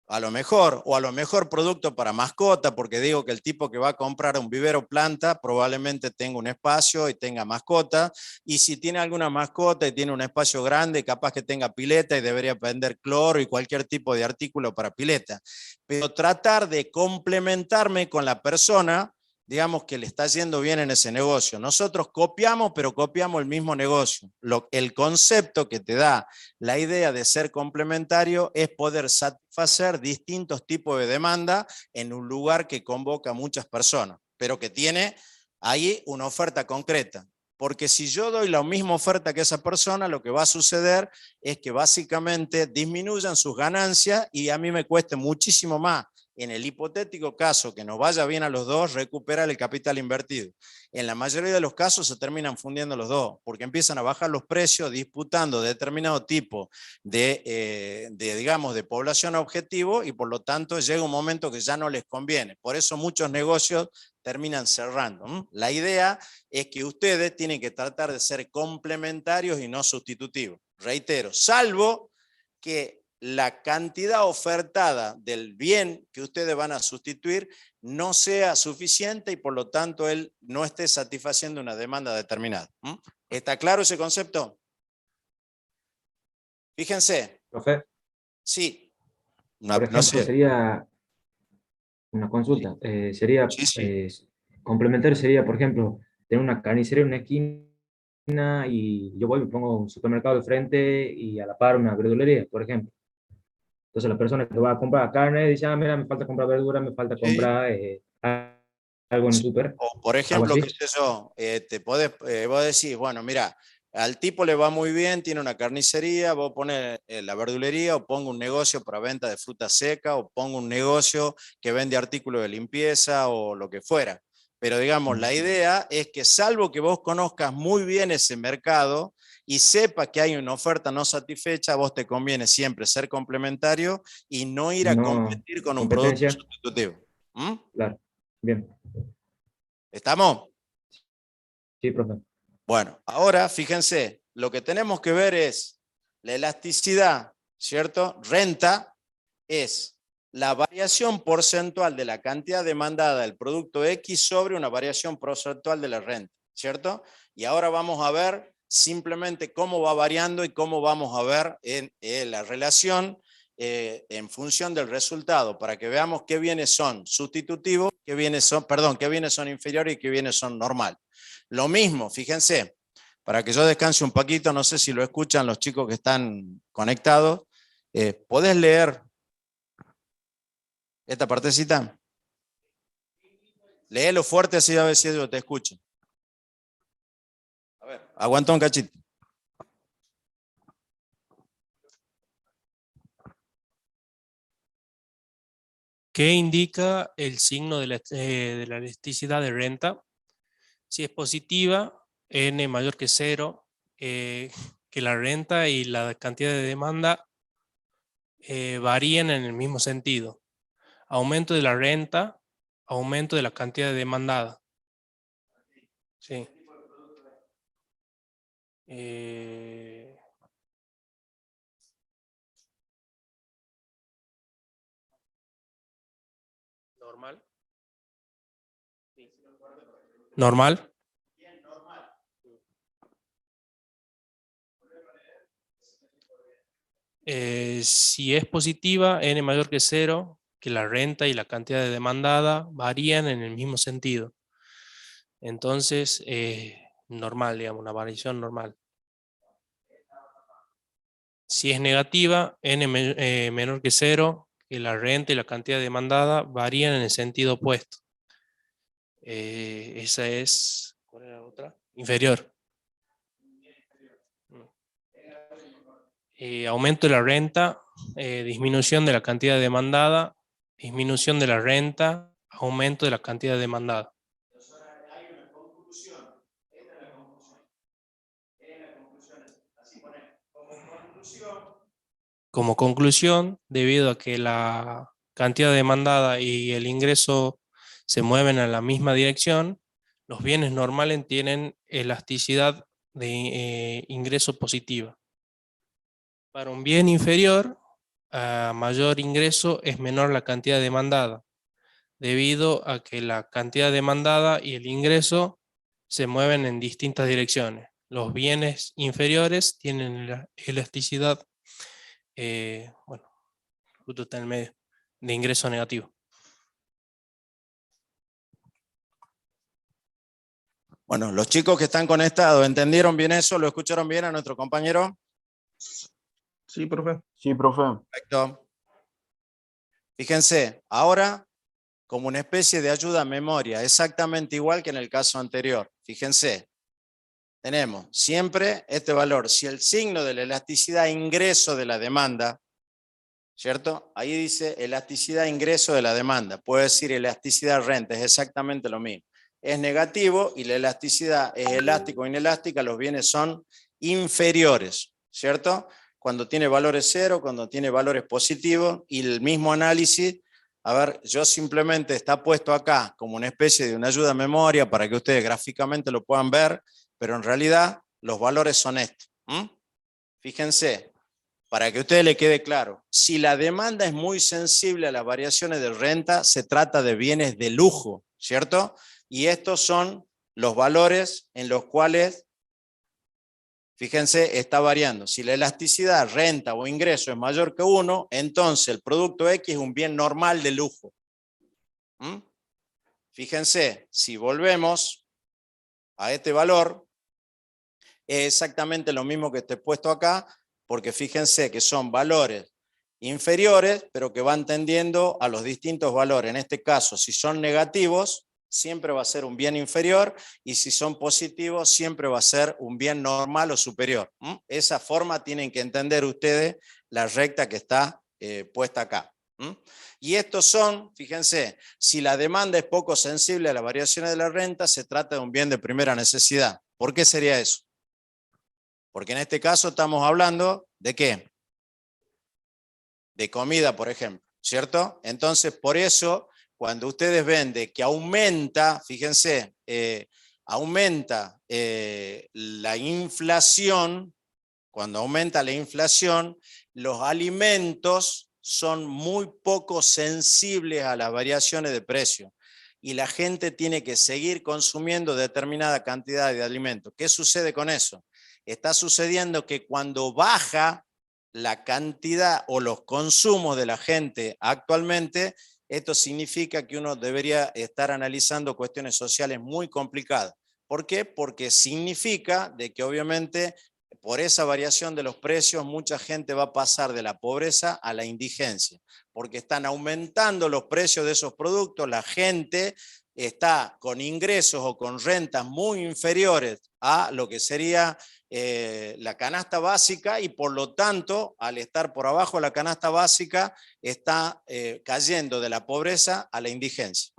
A lo mejor producto para mascota, porque digo que el tipo que va a comprar un vivero planta probablemente tenga un espacio y tenga mascota, y si tiene alguna mascota y tiene un espacio grande, capaz que tenga pileta y debería vender cloro y cualquier tipo de artículo para pileta. Pero tratar de complementarme con la persona, digamos, que le está yendo bien en ese negocio. Nosotros copiamos, pero copiamos el mismo negocio. El concepto que te da la idea de ser complementario es poder satisfacer distintos tipos de demanda en un lugar que convoca a muchas personas, pero que tiene ahí una oferta concreta. Porque si yo doy la misma oferta que esa persona, lo que va a suceder es que básicamente disminuyan sus ganancias y a mí me cueste muchísimo más, en el hipotético caso que nos vaya bien a los dos, recuperar el capital invertido. En la mayoría de los casos se terminan fundiendo los dos, porque empiezan a bajar los precios disputando determinado tipo digamos, de población objetivo y por lo tanto llega un momento que ya no les conviene. Por eso muchos negocios terminan cerrando. La idea es que ustedes tienen que tratar de ser complementarios y no sustitutivos. Reitero, salvo que la cantidad ofertada del bien que ustedes van a sustituir no sea suficiente y por lo tanto él no esté satisfaciendo una demanda determinada. ¿Está claro ese concepto? Fíjense. Profe, Sí. por No ejemplo, sé. sería una consulta. Sería Sí, sí. complementario sería, por ejemplo, tener una carnicería en una esquina y yo voy y me pongo un supermercado de frente y a la par una verdulería, por ejemplo. Entonces la persona que va a comprar carne dice, ah, mira, me falta comprar verdura, me falta Sí. comprar algo en el súper, O por algo ejemplo, qué así. sé yo, vos decís, bueno, mira, al tipo le va muy bien, tiene una carnicería, vos pones la verdulería o pongo un negocio para venta de fruta seca o pongo un negocio que vende artículos de limpieza o lo que fuera. Pero digamos, la idea es que salvo que vos conozcas muy bien ese mercado y sepas que hay una oferta no satisfecha, vos te conviene siempre ser complementario y no ir a No competir con un producto competencia, sustitutivo. claro. Bien, ¿Estamos? sí, profe. Bueno, ahora fíjense, lo que tenemos que ver es la elasticidad, ¿cierto? Renta es la variación porcentual de la cantidad demandada del producto X sobre una variación porcentual de la renta, ¿cierto? Y ahora vamos a ver simplemente cómo va variando y cómo vamos a ver en la relación en función del resultado, para que veamos qué bienes son sustitutivos, qué bienes son inferiores y qué bienes son normales. Lo mismo, fíjense, para que yo descanse un poquito, no sé si lo escuchan los chicos que están conectados, ¿podés leer esta partecita? Léelo fuerte así a ver si yo te escucho. A ver, aguanta un cachito. ¿Qué indica el signo de la elasticidad de renta? Si es positiva, n mayor que 0, que la renta y la cantidad de demanda varían en el mismo sentido. Aumento de la renta, aumento de la cantidad demandada. Sí. Normal. Normal. Si es positiva, n mayor que 0, que la renta y la cantidad demandada varían en el mismo sentido. Entonces, normal, digamos, una variación normal. Si es negativa, menor que 0, que la renta y la cantidad demandada varían en el sentido opuesto. Esa es, ¿cuál era la otra? Inferior. Aumento de la renta, disminución de la cantidad demandada, disminución de la renta, aumento de la cantidad demandada. Hay una conclusión. Esta es la conclusión. Así pone. Como conclusión, debido a que la cantidad demandada y el ingreso se mueven en la misma dirección, los bienes normales tienen elasticidad de ingreso positiva. Para un bien inferior, a mayor ingreso es menor la cantidad demandada, debido a que la cantidad demandada y el ingreso se mueven en distintas direcciones. Los bienes inferiores tienen la elasticidad, bueno, justo está en el medio, de ingreso negativo. Bueno, los chicos que están conectados, ¿entendieron bien eso? ¿Lo escucharon bien a nuestro compañero? Sí, profe. Sí, profe. Perfecto. Fíjense, ahora como una especie de ayuda a memoria, exactamente igual que en el caso anterior. Fíjense, tenemos siempre este valor. Si el signo de la elasticidad ingreso de la demanda, ¿cierto? Ahí dice elasticidad ingreso de la demanda. Puede decir elasticidad renta, es exactamente lo mismo. Es negativo y la elasticidad es elástica o inelástica, los bienes son inferiores, ¿cierto? Cuando tiene valores cero, cuando tiene valores positivos, y el mismo análisis, a ver, yo simplemente está puesto acá como una especie de una ayuda a memoria para que ustedes gráficamente lo puedan ver, pero en realidad los valores son estos. Fíjense, para que a ustedes les quede claro, si la demanda es muy sensible a las variaciones de renta, se trata de bienes de lujo, ¿cierto? Y estos son los valores en los cuales, fíjense, está variando. Si la elasticidad, renta o ingreso es mayor que 1, entonces el producto X es un bien normal de lujo. Fíjense, si volvemos a este valor, es exactamente lo mismo que esté puesto acá, porque fíjense que son valores inferiores, pero que van tendiendo a los distintos valores. En este caso, si son negativos, siempre va a ser un bien inferior, y si son positivos, siempre va a ser un bien normal o superior. Esa forma tienen que entender ustedes la recta que está puesta acá. Y estos son, fíjense, si la demanda es poco sensible a las variaciones de la renta, se trata de un bien de primera necesidad. ¿Por qué sería eso? Porque en este caso estamos hablando ¿de qué? De comida, por ejemplo, ¿cierto? Entonces, por eso, cuando ustedes ven de que aumenta, fíjense, aumenta la inflación, cuando aumenta la inflación, los alimentos son muy poco sensibles a las variaciones de precio. Y la gente tiene que seguir consumiendo determinada cantidad de alimentos. ¿Qué sucede con eso? Está sucediendo que cuando baja la cantidad o los consumos de la gente actualmente, esto significa que uno debería estar analizando cuestiones sociales muy complicadas. ¿Por qué? Porque significa de que obviamente por esa variación de los precios mucha gente va a pasar de la pobreza a la indigencia, porque están aumentando los precios de esos productos, la gente está con ingresos o con rentas muy inferiores a lo que sería la canasta básica y por lo tanto, al estar por abajo de la canasta básica, está cayendo de la pobreza a la indigencia.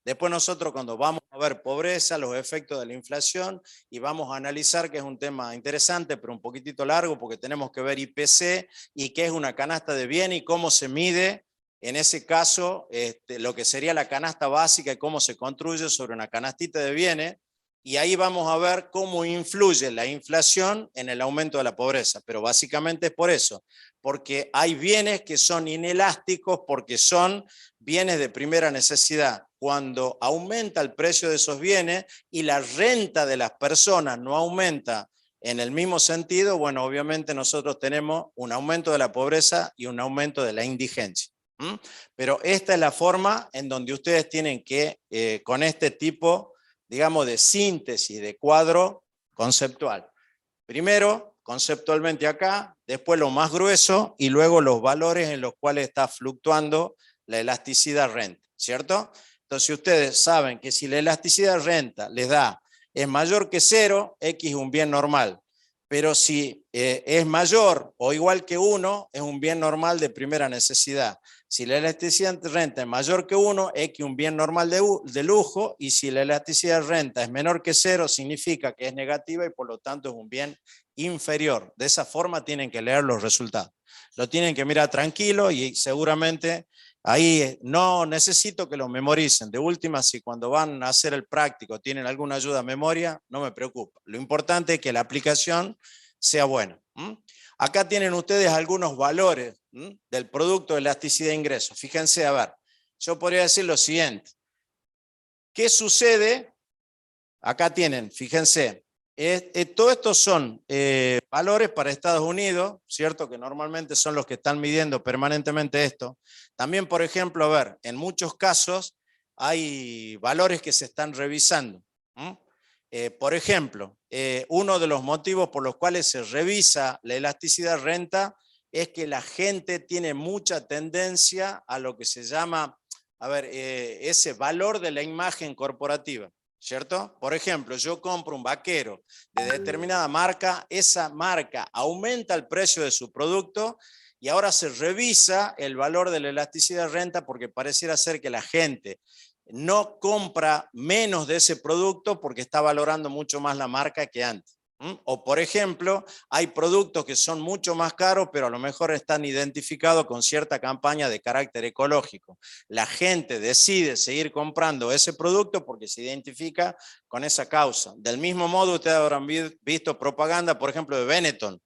Después nosotros cuando vamos a ver pobreza, los efectos de la inflación y vamos a analizar, que es un tema interesante, pero un poquitito largo porque tenemos que ver IPC y qué es una canasta de bienes y cómo se mide en ese caso lo que sería la canasta básica y cómo se construye sobre una canastita de bienes. Y ahí vamos a ver cómo influye la inflación en el aumento de la pobreza. Pero básicamente es por eso, porque hay bienes que son inelásticos porque son bienes de primera necesidad. Cuando aumenta el precio de esos bienes y la renta de las personas no aumenta en el mismo sentido, bueno, obviamente nosotros tenemos un aumento de la pobreza y un aumento de la indigencia. Pero esta es la forma en donde ustedes tienen que, con este tipo, digamos, de síntesis, de cuadro conceptual. Primero, conceptualmente acá, después lo más grueso y luego los valores en los cuales está fluctuando la elasticidad renta, ¿cierto? Entonces ustedes saben que si la elasticidad renta les da, es mayor que 0, X es un bien normal. Pero si es mayor o igual que 1, es un bien normal de primera necesidad. Si la elasticidad renta es mayor que 1, X un bien normal de lujo, y si la elasticidad renta es menor que 0, significa que es negativa y por lo tanto es un bien inferior. De esa forma tienen que leer los resultados. Lo tienen que mirar tranquilo y seguramente ahí no necesito que lo memoricen. De última, si cuando van a hacer el práctico tienen alguna ayuda a memoria, no me preocupa. Lo importante es que la aplicación sea buena. Acá tienen ustedes algunos valores del producto de elasticidad de ingresos. Fíjense, a ver, yo podría decir lo siguiente. ¿Qué sucede? Acá tienen, fíjense, todos estos son valores para Estados Unidos, ¿cierto? Que normalmente son los que están midiendo permanentemente esto. También, por ejemplo, a ver, en muchos casos hay valores que se están revisando. Por ejemplo, uno de los motivos por los cuales se revisa la elasticidad renta es que la gente tiene mucha tendencia a lo que se llama, a ver, ese valor de la imagen corporativa, ¿cierto? Por ejemplo, yo compro un vaquero de determinada marca, esa marca aumenta el precio de su producto y ahora se revisa el valor de la elasticidad renta porque pareciera ser que la gente no compra menos de ese producto porque está valorando mucho más la marca que antes. O por ejemplo, hay productos que son mucho más caros, pero a lo mejor están identificados con cierta campaña de carácter ecológico. La gente decide seguir comprando ese producto porque se identifica con esa causa. Del mismo modo, ustedes habrán visto propaganda, por ejemplo, de Benetton.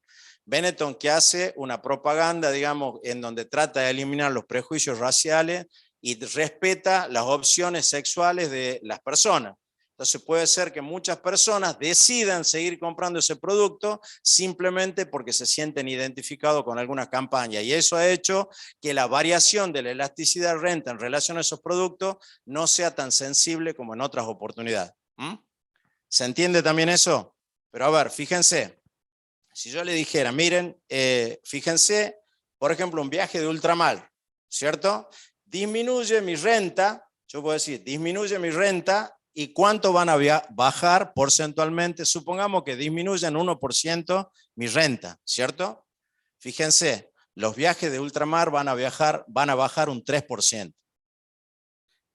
Benetton que hace una propaganda, digamos, en donde trata de eliminar los prejuicios raciales y respeta las opciones sexuales de las personas. Entonces puede ser que muchas personas decidan seguir comprando ese producto simplemente porque se sienten identificados con alguna campaña y eso ha hecho que la variación de la elasticidad renta en relación a esos productos no sea tan sensible como en otras oportunidades. ¿Se entiende también eso? Pero a ver, fíjense, si yo le dijera, miren, fíjense, por ejemplo, un viaje de ultramar, ¿cierto? Disminuye mi renta, yo puedo decir, disminuye mi renta, ¿y cuánto van a bajar porcentualmente? Supongamos que disminuyan 1% mi renta, ¿cierto? Fíjense, los viajes de ultramar van a bajar un 3%.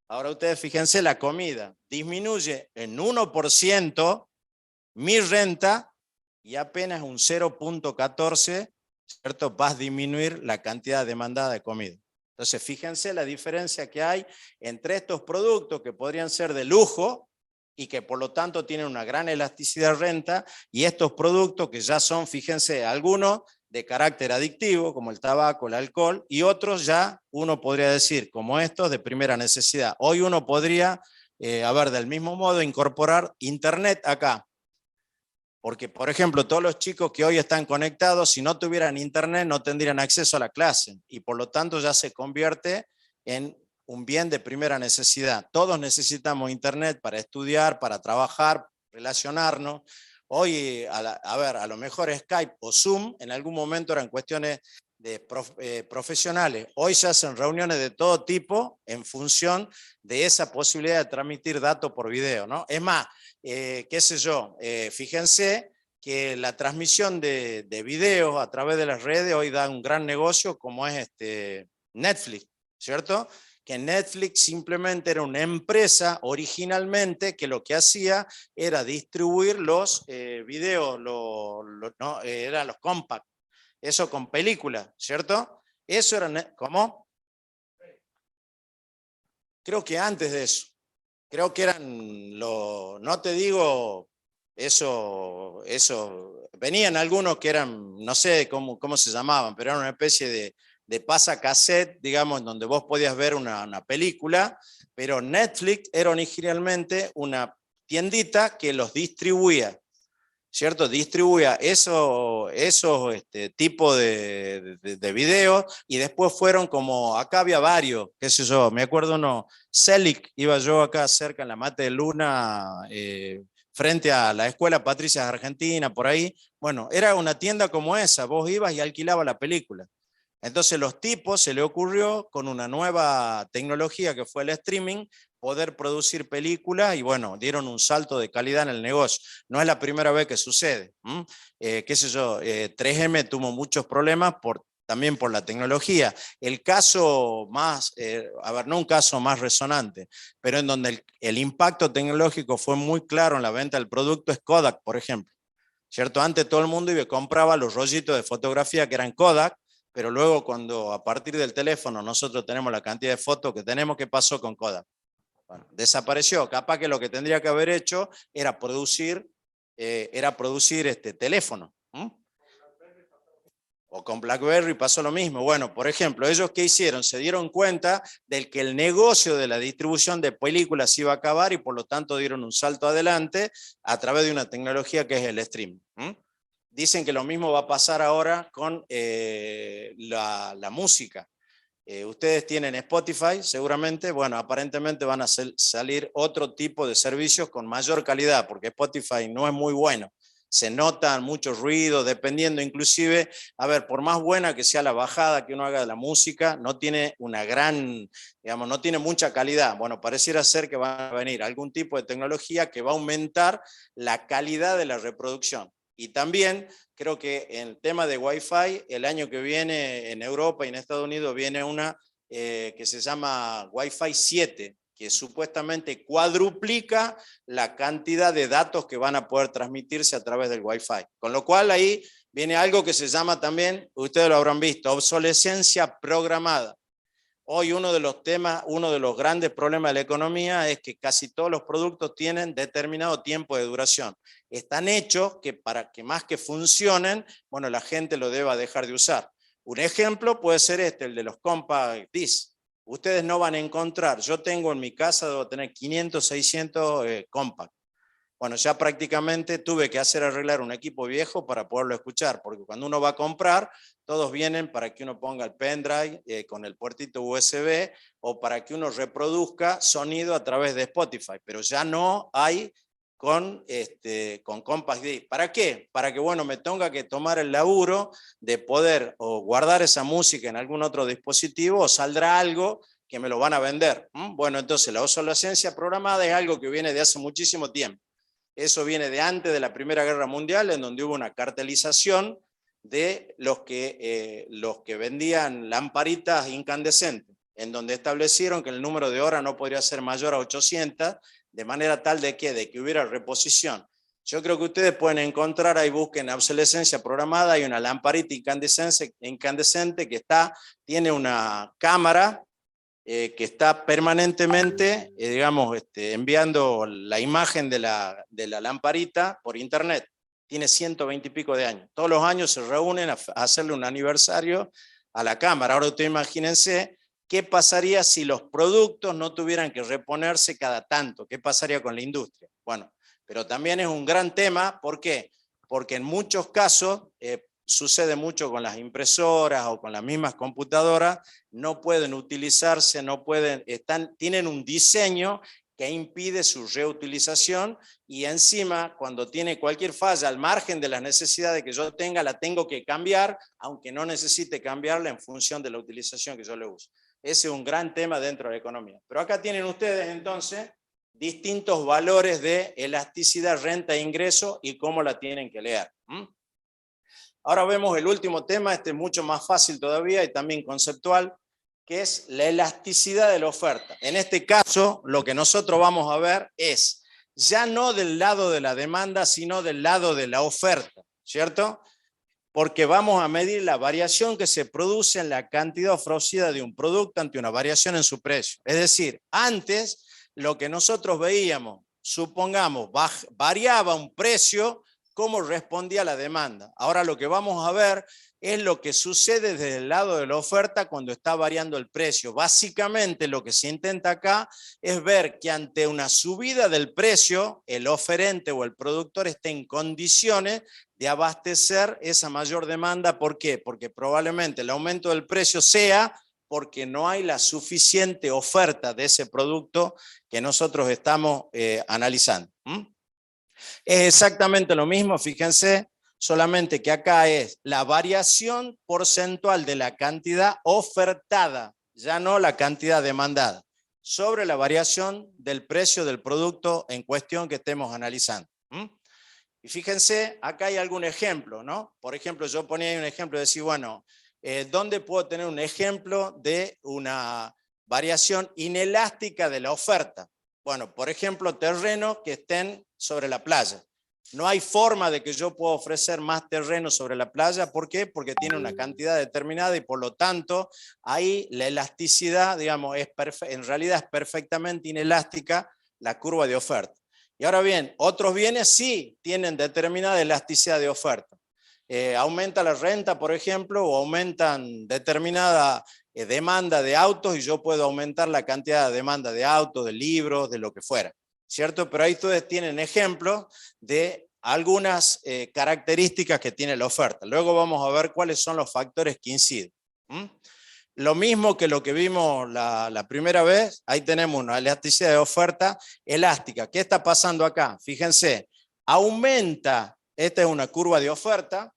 Ahora ustedes fíjense la comida, disminuye en 1% mi renta y apenas un 0.14%, ¿cierto? Va a disminuir la cantidad demandada de comida. Entonces, fíjense la diferencia que hay entre estos productos que podrían ser de lujo y que por lo tanto tienen una gran elasticidad renta y estos productos que ya son, fíjense, algunos de carácter adictivo, como el tabaco, el alcohol, y otros ya, uno podría decir, como estos, de primera necesidad. Hoy uno podría, del mismo modo, incorporar Internet acá. Porque, por ejemplo, todos los chicos que hoy están conectados, si no tuvieran internet, no tendrían acceso a la clase y por lo tanto ya se convierte en un bien de primera necesidad. Todos necesitamos internet para estudiar, para trabajar, relacionarnos. Hoy, a lo mejor Skype o Zoom en algún momento eran cuestiones de profesionales. Hoy se hacen reuniones de todo tipo en función de esa posibilidad de transmitir datos por video, ¿no? Es más, qué sé yo, fíjense que la transmisión de videos a través de las redes hoy da un gran negocio como es Netflix, ¿cierto? Que Netflix simplemente era una empresa originalmente que lo que hacía era distribuir los videos, no, eran los compact, eso con película, ¿cierto? Eso era, ¿cómo? Creo que antes de eso, creo que eran, no te digo, eso, venían algunos que eran, no sé cómo se llamaban, pero eran una especie de pasacassette, digamos, donde vos podías ver una película, pero Netflix era originalmente una tiendita que los distribuía, ¿cierto? Distribuía esos tipos de videos y después fueron como, acá había varios, qué sé yo, me acuerdo uno, Celic, iba yo acá cerca en la Mate de Luna, frente a la Escuela Patricias Argentina, por ahí. Bueno, era una tienda como esa, vos ibas y alquilabas la película. Entonces los tipos se le ocurrió con una nueva tecnología que fue el streaming, poder producir películas y bueno, dieron un salto de calidad en el negocio. No es la primera vez que sucede. Qué sé yo, 3M tuvo muchos problemas también por la tecnología. El caso más, no un caso más resonante, pero en donde el impacto tecnológico fue muy claro en la venta del producto es Kodak, por ejemplo. ¿Cierto? Antes todo el mundo iba y compraba los rollitos de fotografía que eran Kodak, pero luego cuando a partir del teléfono nosotros tenemos la cantidad de fotos que tenemos, ¿qué pasó con Kodak? Bueno, desapareció. Capaz que lo que tendría que haber hecho era producir teléfono. O con BlackBerry pasó lo mismo. Bueno, por ejemplo, ellos ¿qué hicieron? Se dieron cuenta de que el negocio de la distribución de películas iba a acabar y por lo tanto dieron un salto adelante a través de una tecnología que es el streaming. Dicen que lo mismo va a pasar ahora con la música. Ustedes tienen Spotify, seguramente, bueno, aparentemente van a salir otro tipo de servicios con mayor calidad, porque Spotify no es muy bueno. Se notan muchos ruidos, dependiendo inclusive, a ver, por más buena que sea la bajada que uno haga de la música, no tiene una gran, digamos, no tiene mucha calidad. Bueno, pareciera ser que va a venir algún tipo de tecnología que va a aumentar la calidad de la reproducción. Y también creo que en el tema de Wi-Fi, el año que viene en Europa y en Estados Unidos viene una que se llama Wi-Fi 7, que supuestamente cuadruplica la cantidad de datos que van a poder transmitirse a través del Wi-Fi. Con lo cual ahí viene algo que se llama también, ustedes lo habrán visto, obsolescencia programada. Hoy uno de los temas, uno de los grandes problemas de la economía es que casi todos los productos tienen determinado tiempo de duración. Están hechos que para que más que funcionen, bueno, la gente lo deba dejar de usar. Un ejemplo puede ser el de los compact disc. Ustedes no van a encontrar, yo tengo en mi casa, debo tener 500, 600 compact. Bueno, ya prácticamente tuve que arreglar un equipo viejo para poderlo escuchar, porque cuando uno va a comprar, todos vienen para que uno ponga el pendrive con el puertito USB o para que uno reproduzca sonido a través de Spotify, pero ya no hay con Compact Disc. ¿Para qué? Para que, bueno, me tenga que tomar el laburo de poder o guardar esa música en algún otro dispositivo o saldrá algo que me lo van a vender. Bueno, entonces la obsolescencia programada es algo que viene de hace muchísimo tiempo. Eso viene de antes de la Primera Guerra Mundial, en donde hubo una cartelización de los que vendían lamparitas incandescentes, en donde establecieron que el número de horas no podría ser mayor a 800, de manera tal de que hubiera reposición. Yo creo que ustedes pueden encontrar, ahí busquen obsolescencia programada, hay una lamparita incandescente que tiene una cámara que está permanentemente, digamos, enviando la imagen de la lamparita por internet. Tiene 120 y pico de años. Todos los años se reúnen a hacerle un aniversario a la cámara. Ahora ustedes imagínense qué pasaría si los productos no tuvieran que reponerse cada tanto. ¿Qué pasaría con la industria? Bueno, pero también es un gran tema. ¿Por qué? Porque en muchos casos sucede mucho con las impresoras o con las mismas computadoras, no pueden utilizarse, tienen un diseño que impide su reutilización y encima cuando tiene cualquier falla al margen de las necesidades que yo tenga, la tengo que cambiar, aunque no necesite cambiarla en función de la utilización que yo le uso. Ese es un gran tema dentro de la economía. Pero acá tienen ustedes entonces distintos valores de elasticidad, renta e ingreso y cómo la tienen que leer. Ahora vemos el último tema, este es mucho más fácil todavía y también conceptual, que es la elasticidad de la oferta. En este caso, lo que nosotros vamos a ver es ya no del lado de la demanda, sino del lado de la oferta, ¿cierto? Porque vamos a medir la variación que se produce en la cantidad ofrecida de un producto ante una variación en su precio. Es decir, antes lo que nosotros veíamos, supongamos, variaba un precio, cómo respondía a la demanda. Ahora lo que vamos a ver es lo que sucede desde el lado de la oferta cuando está variando el precio. Básicamente lo que se intenta acá es ver que ante una subida del precio, el oferente o el productor esté en condiciones de abastecer esa mayor demanda. ¿Por qué? Porque probablemente el aumento del precio sea porque no hay la suficiente oferta de ese producto que nosotros estamos analizando. Es exactamente lo mismo, fíjense, solamente que acá es la variación porcentual de la cantidad ofertada, ya no la cantidad demandada, sobre la variación del precio del producto en cuestión que estemos analizando. Y fíjense, acá hay algún ejemplo, ¿no? Por ejemplo, yo ponía ahí un ejemplo de decir, bueno, ¿dónde puedo tener un ejemplo de una variación inelástica de la oferta? Bueno, por ejemplo, terrenos que estén sobre la playa. No hay forma de que yo pueda ofrecer más terreno sobre la playa. ¿Por qué? Porque tiene una cantidad determinada y por lo tanto ahí la elasticidad, digamos, en realidad es perfectamente inelástica la curva de oferta. Y ahora bien, otros bienes sí tienen determinada elasticidad de oferta. Aumenta la renta, por ejemplo, o aumentan determinada demanda de autos y yo puedo aumentar la cantidad de demanda de autos, de libros, de lo que fuera, ¿cierto? Pero ahí ustedes tienen ejemplos de algunas características que tiene la oferta. Luego vamos a ver cuáles son los factores que inciden. Lo mismo que lo que vimos la primera vez, ahí tenemos una elasticidad de oferta elástica. ¿Qué está pasando acá? Fíjense, aumenta, esta es una curva de oferta,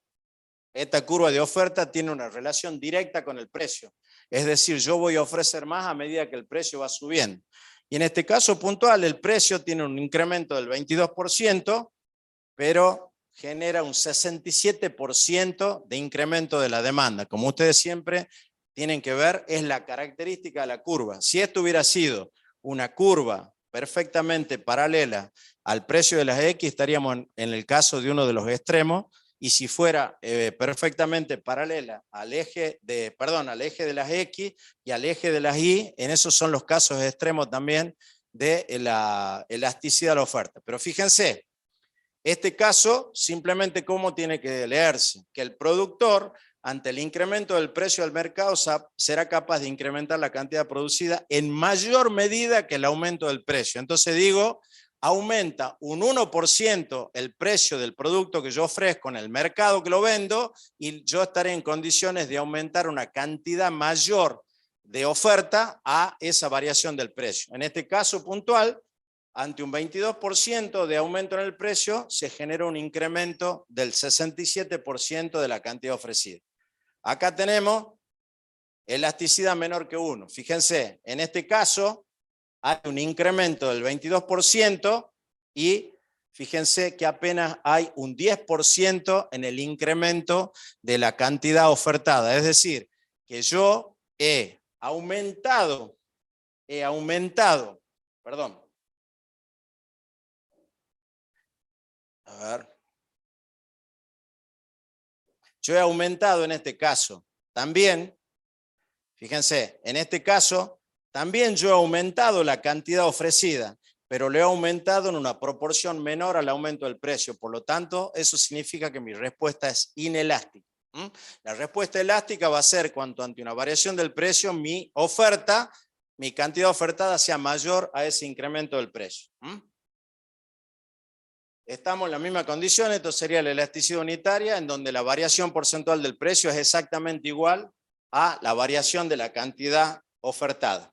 esta curva de oferta tiene una relación directa con el precio. Es decir, yo voy a ofrecer más a medida que el precio va subiendo. Y en este caso puntual, el precio tiene un incremento del 22%, pero genera un 67% de incremento de la demanda. Como ustedes siempre tienen que ver, es la característica de la curva. Si esto hubiera sido una curva perfectamente paralela al precio de las X, estaríamos en el caso de uno de los extremos, y si fuera perfectamente paralela al eje de las X y al eje de las Y, en esos son los casos extremos también de la elasticidad de la oferta. Pero fíjense, este caso simplemente cómo tiene que leerse, que el productor ante el incremento del precio del mercado será capaz de incrementar la cantidad producida en mayor medida que el aumento del precio. Entonces digo, aumenta un 1% el precio del producto que yo ofrezco en el mercado que lo vendo y yo estaré en condiciones de aumentar una cantidad mayor de oferta a esa variación del precio. En este caso puntual, ante un 22% de aumento en el precio, se genera un incremento del 67% de la cantidad ofrecida. Acá tenemos elasticidad menor que 1. Fíjense, en este caso hay un incremento del 22% y fíjense que apenas hay un 10% en el incremento de la cantidad ofertada. Es decir, que yo he aumentado, perdón. A ver. Yo he aumentado en este caso también, fíjense, en este caso también yo he aumentado la cantidad ofrecida, pero lo he aumentado en una proporción menor al aumento del precio. Por lo tanto, eso significa que mi respuesta es inelástica. La respuesta elástica va a ser cuando ante una variación del precio, mi cantidad ofertada sea mayor a ese incremento del precio. Estamos en la misma condición, esto sería la elasticidad unitaria, en donde la variación porcentual del precio es exactamente igual a la variación de la cantidad ofertada.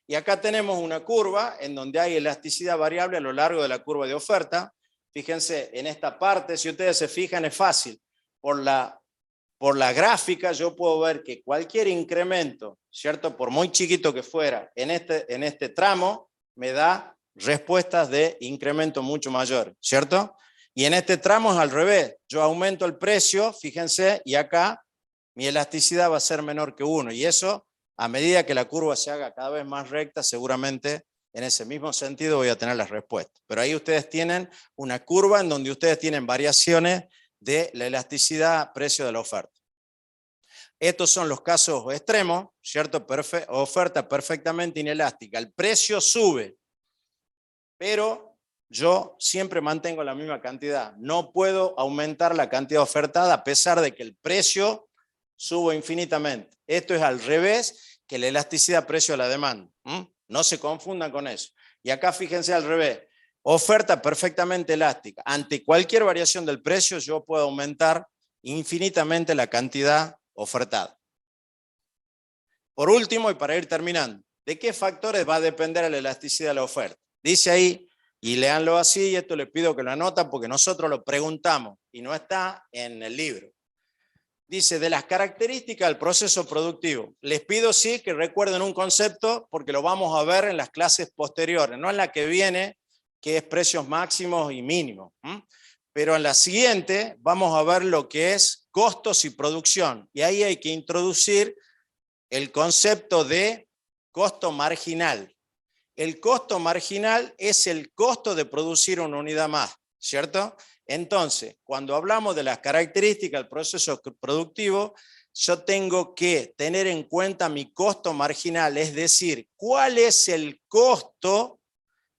Y acá tenemos una curva en donde hay elasticidad variable a lo largo de la curva de oferta. Fíjense, en esta parte, si ustedes se fijan, es fácil. Por la gráfica yo puedo ver que cualquier incremento, ¿cierto? Por muy chiquito que fuera, en este tramo, me da respuestas de incremento mucho mayor, ¿cierto? Y en este tramo es al revés. Yo aumento el precio, fíjense, y acá mi elasticidad va a ser menor que 1. Y eso, a medida que la curva se haga cada vez más recta, seguramente en ese mismo sentido voy a tener las respuestas. Pero ahí ustedes tienen una curva en donde ustedes tienen variaciones de la elasticidad precio de la oferta. Estos son los casos extremos, ¿cierto? Oferta perfectamente inelástica. El precio sube, pero yo siempre mantengo la misma cantidad. No puedo aumentar la cantidad ofertada a pesar de que el precio suba infinitamente. Esto es al revés que la elasticidad precio a la demanda. No se confundan con eso. Y acá fíjense al revés. Oferta perfectamente elástica. Ante cualquier variación del precio yo puedo aumentar infinitamente la cantidad ofertada. Por último, y para ir terminando, ¿de qué factores va a depender la elasticidad de la oferta? Dice ahí, y léanlo así, y esto les pido que lo anoten porque nosotros lo preguntamos y no está en el libro. Dice, de las características del proceso productivo. Les pido sí que recuerden un concepto porque lo vamos a ver en las clases posteriores, no en la que viene, que es precios máximos y mínimos. Pero en la siguiente vamos a ver lo que es costos y producción. Y ahí hay que introducir el concepto de costo marginal. El costo marginal es el costo de producir una unidad más, ¿cierto? Entonces, cuando hablamos de las características del proceso productivo, yo tengo que tener en cuenta mi costo marginal, es decir, cuál es el costo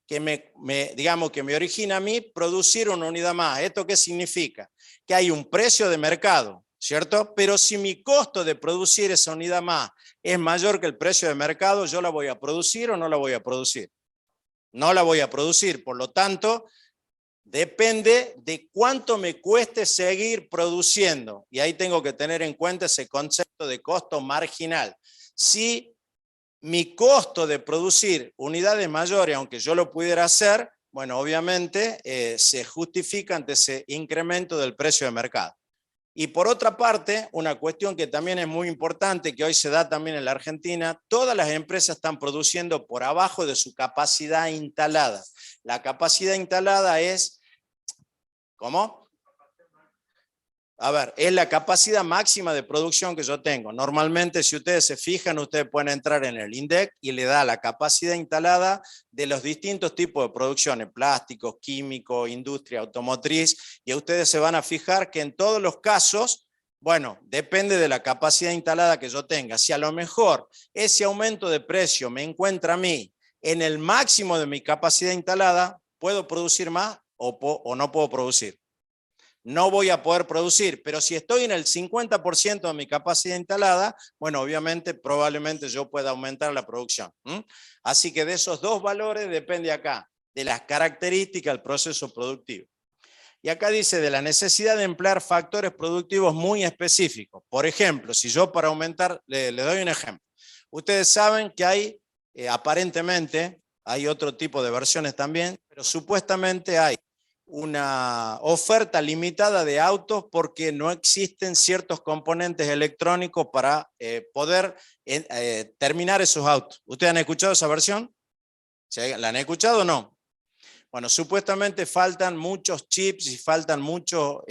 que me origina a mí producir una unidad más. ¿Esto qué significa? Que hay un precio de mercado, ¿cierto? Pero si mi costo de producir esa unidad más es mayor que el precio de mercado, ¿yo la voy a producir o no la voy a producir? No la voy a producir, por lo tanto, depende de cuánto me cueste seguir produciendo. Y ahí tengo que tener en cuenta ese concepto de costo marginal. Si mi costo de producir unidades mayores, aunque yo lo pudiera hacer, bueno, obviamente se justifica ante ese incremento del precio de mercado. Y por otra parte, una cuestión que también es muy importante, que hoy se da también en la Argentina, todas las empresas están produciendo por abajo de su capacidad instalada. La capacidad instalada es, ¿cómo? A ver, es la capacidad máxima de producción que yo tengo. Normalmente, si ustedes se fijan, ustedes pueden entrar en el INDEC y le da la capacidad instalada de los distintos tipos de producciones, plásticos, químicos, industria, automotriz, y ustedes se van a fijar que en todos los casos, bueno, depende de la capacidad instalada que yo tenga. Si a lo mejor ese aumento de precio me encuentra a mí en el máximo de mi capacidad instalada, ¿puedo producir más o no puedo producir? No voy a poder producir, pero si estoy en el 50% de mi capacidad instalada, bueno, obviamente, probablemente yo pueda aumentar la producción. Así que de esos dos valores depende acá, de las características del proceso productivo. Y acá dice de la necesidad de emplear factores productivos muy específicos. Por ejemplo, si yo para aumentar, le doy un ejemplo. Ustedes saben que hay, aparentemente, hay otro tipo de versiones también, pero supuestamente hay una oferta limitada de autos porque no existen ciertos componentes electrónicos para poder terminar esos autos. ¿Ustedes han escuchado esa versión? ¿La han escuchado o no? Bueno, supuestamente faltan muchos chips y faltan muchos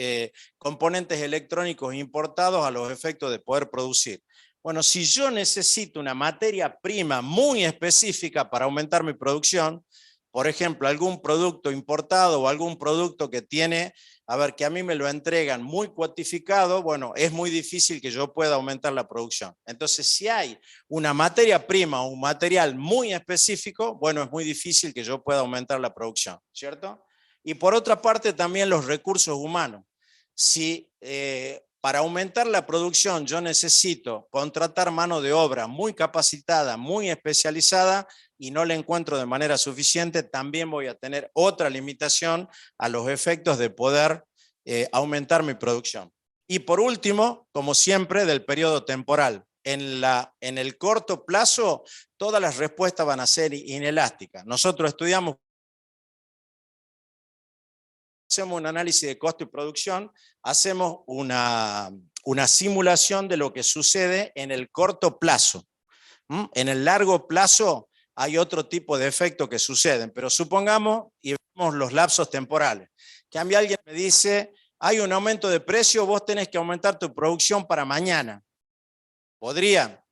componentes electrónicos importados a los efectos de poder producir. Bueno, si yo necesito una materia prima muy específica para aumentar mi producción, por ejemplo, algún producto importado o algún producto que tiene, que a mí me lo entregan muy cuantificado, bueno, es muy difícil que yo pueda aumentar la producción. Entonces, si hay una materia prima o un material muy específico, bueno, es muy difícil que yo pueda aumentar la producción, ¿cierto? Y por otra parte, también los recursos humanos. Si para aumentar la producción yo necesito contratar mano de obra muy capacitada, muy especializada, y no la encuentro de manera suficiente, también voy a tener otra limitación a los efectos de poder aumentar mi producción. Y por último, como siempre, del periodo temporal. En el corto plazo, todas las respuestas van a ser inelásticas. Nosotros hacemos un análisis de costo y producción, hacemos una simulación de lo que sucede en el corto plazo. En el largo plazo, hay otro tipo de efectos que suceden, pero supongamos y vemos los lapsos temporales. Que a mí alguien me dice, hay un aumento de precio, vos tenés que aumentar tu producción para mañana. ¿Podría?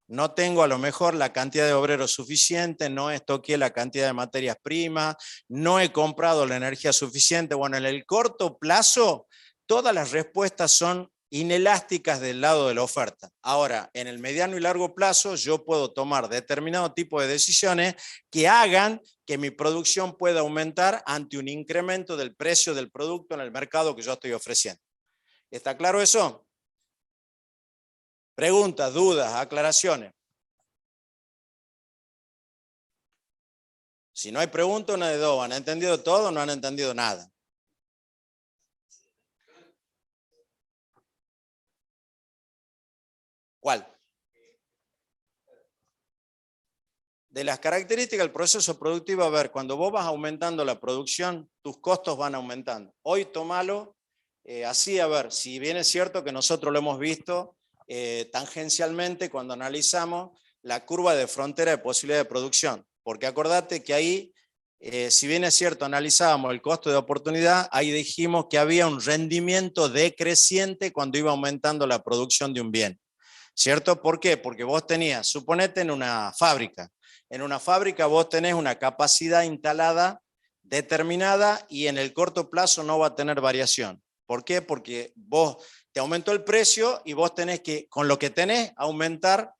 No tengo a lo mejor la cantidad de obreros suficiente, no estoqué la cantidad de materias primas, no he comprado la energía suficiente. Bueno, en el corto plazo, todas las respuestas son inelásticas del lado de la oferta. Ahora, en el mediano y largo plazo, yo puedo tomar determinado tipo de decisiones que hagan que mi producción pueda aumentar ante un incremento del precio del producto en el mercado que yo estoy ofreciendo. ¿Está claro eso? Preguntas, dudas, aclaraciones. Si no hay preguntas, una de dos. ¿Han entendido todo o no han entendido nada? ¿Cuál? De las características del proceso productivo, a ver, cuando vos vas aumentando la producción, tus costos van aumentando. Hoy tómalo así, a ver, si bien es cierto que nosotros lo hemos visto tangencialmente cuando analizamos la curva de frontera de posibilidad de producción. Porque acordate que ahí, si bien es cierto, analizábamos el costo de oportunidad, ahí dijimos que había un rendimiento decreciente cuando iba aumentando la producción de un bien. ¿Cierto? ¿Por qué? Porque vos tenías, suponete en una fábrica vos tenés una capacidad instalada determinada y en el corto plazo no va a tener variación. ¿Por qué? Porque vos te aumentó el precio y vos tenés que, con lo que tenés, aumentar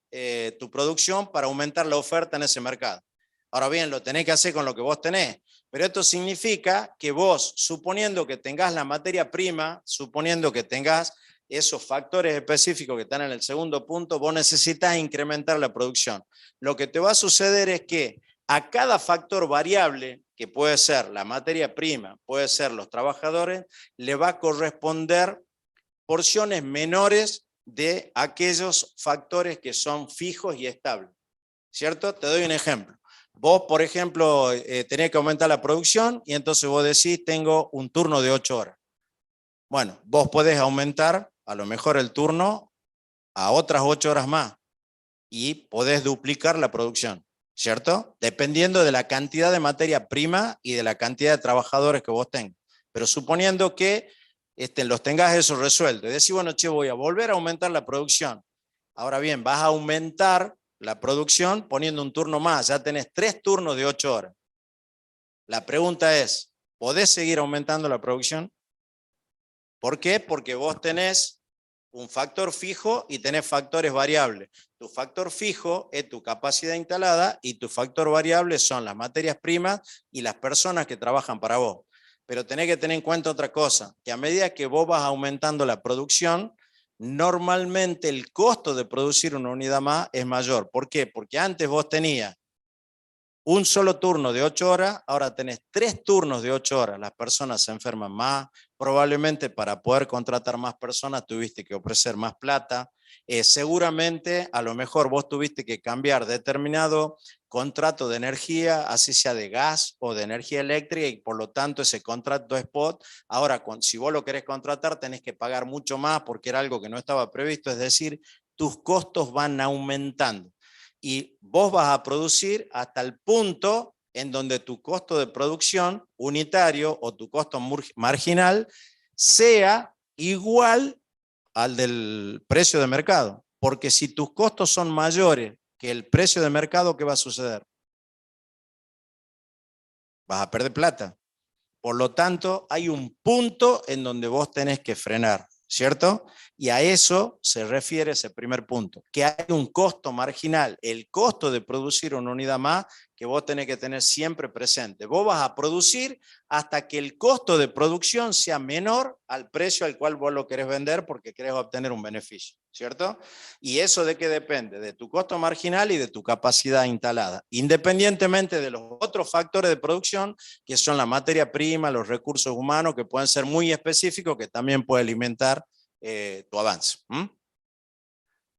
tu producción para aumentar la oferta en ese mercado. Ahora bien, lo tenés que hacer con lo que vos tenés, pero esto significa que vos, suponiendo que tengas la materia prima, suponiendo que tengas esos factores específicos que están en el segundo punto, vos necesitas incrementar la producción. Lo que te va a suceder es que a cada factor variable, que puede ser la materia prima, puede ser los trabajadores, le va a corresponder porciones menores de aquellos factores que son fijos y estables. ¿Cierto? Te doy un ejemplo. Vos, por ejemplo, tenés que aumentar la producción y entonces vos decís, tengo un turno de 8 horas. Bueno, vos podés aumentar a lo mejor el turno a otras 8 horas más y podés duplicar la producción, ¿cierto? Dependiendo de la cantidad de materia prima y de la cantidad de trabajadores que vos tengas. Pero suponiendo que los tengas eso resuelto. Y decís, bueno, che, voy a volver a aumentar la producción. Ahora bien, vas a aumentar la producción poniendo un turno más. Ya tenés 3 turnos de 8 horas. La pregunta es, ¿podés seguir aumentando la producción? ¿Por qué? Porque vos tenés un factor fijo y tenés factores variables. Tu factor fijo es tu capacidad instalada y tu factor variable son las materias primas y las personas que trabajan para vos. Pero tenés que tener en cuenta otra cosa, que a medida que vos vas aumentando la producción, normalmente el costo de producir una unidad más es mayor. ¿Por qué? Porque antes vos tenías un solo turno de 8 horas, ahora tenés 3 turnos de 8 horas. Las personas se enferman más, probablemente para poder contratar más personas tuviste que ofrecer más plata. Seguramente a lo mejor vos tuviste que cambiar determinado contrato de energía, así sea de gas o de energía eléctrica, y por lo tanto ese contrato spot, ahora si vos lo querés contratar tenés que pagar mucho más porque era algo que no estaba previsto, es decir, tus costos van aumentando. Y vos vas a producir hasta el punto en donde tu costo de producción unitario o tu costo marginal sea igual al del precio de mercado. Porque si tus costos son mayores que el precio de mercado, ¿qué va a suceder? Vas a perder plata. Por lo tanto, hay un punto en donde vos tenés que frenar, ¿cierto? Y a eso se refiere ese primer punto, que hay un costo marginal, el costo de producir una unidad más que vos tenés que tener siempre presente. Vos vas a producir hasta que el costo de producción sea menor al precio al cual vos lo querés vender porque querés obtener un beneficio, ¿cierto? ¿Y eso de qué depende? De tu costo marginal y de tu capacidad instalada, independientemente de los otros factores de producción que son la materia prima, los recursos humanos que pueden ser muy específicos que también puede alimentar tu avance.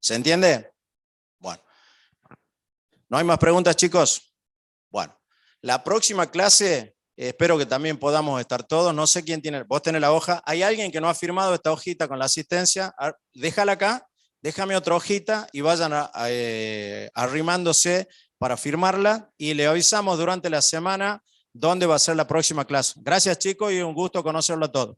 ¿Se entiende? Bueno. ¿No hay más preguntas, chicos? Bueno, la próxima clase, espero que también podamos estar todos. No sé quién tiene, vos tenés la hoja. ¿Hay alguien que no ha firmado esta hojita con la asistencia? Déjala acá, déjame otra hojita y vayan arrimándose para firmarla y le avisamos durante la semana dónde va a ser la próxima clase. Gracias, chicos, y un gusto conocerlo a todos.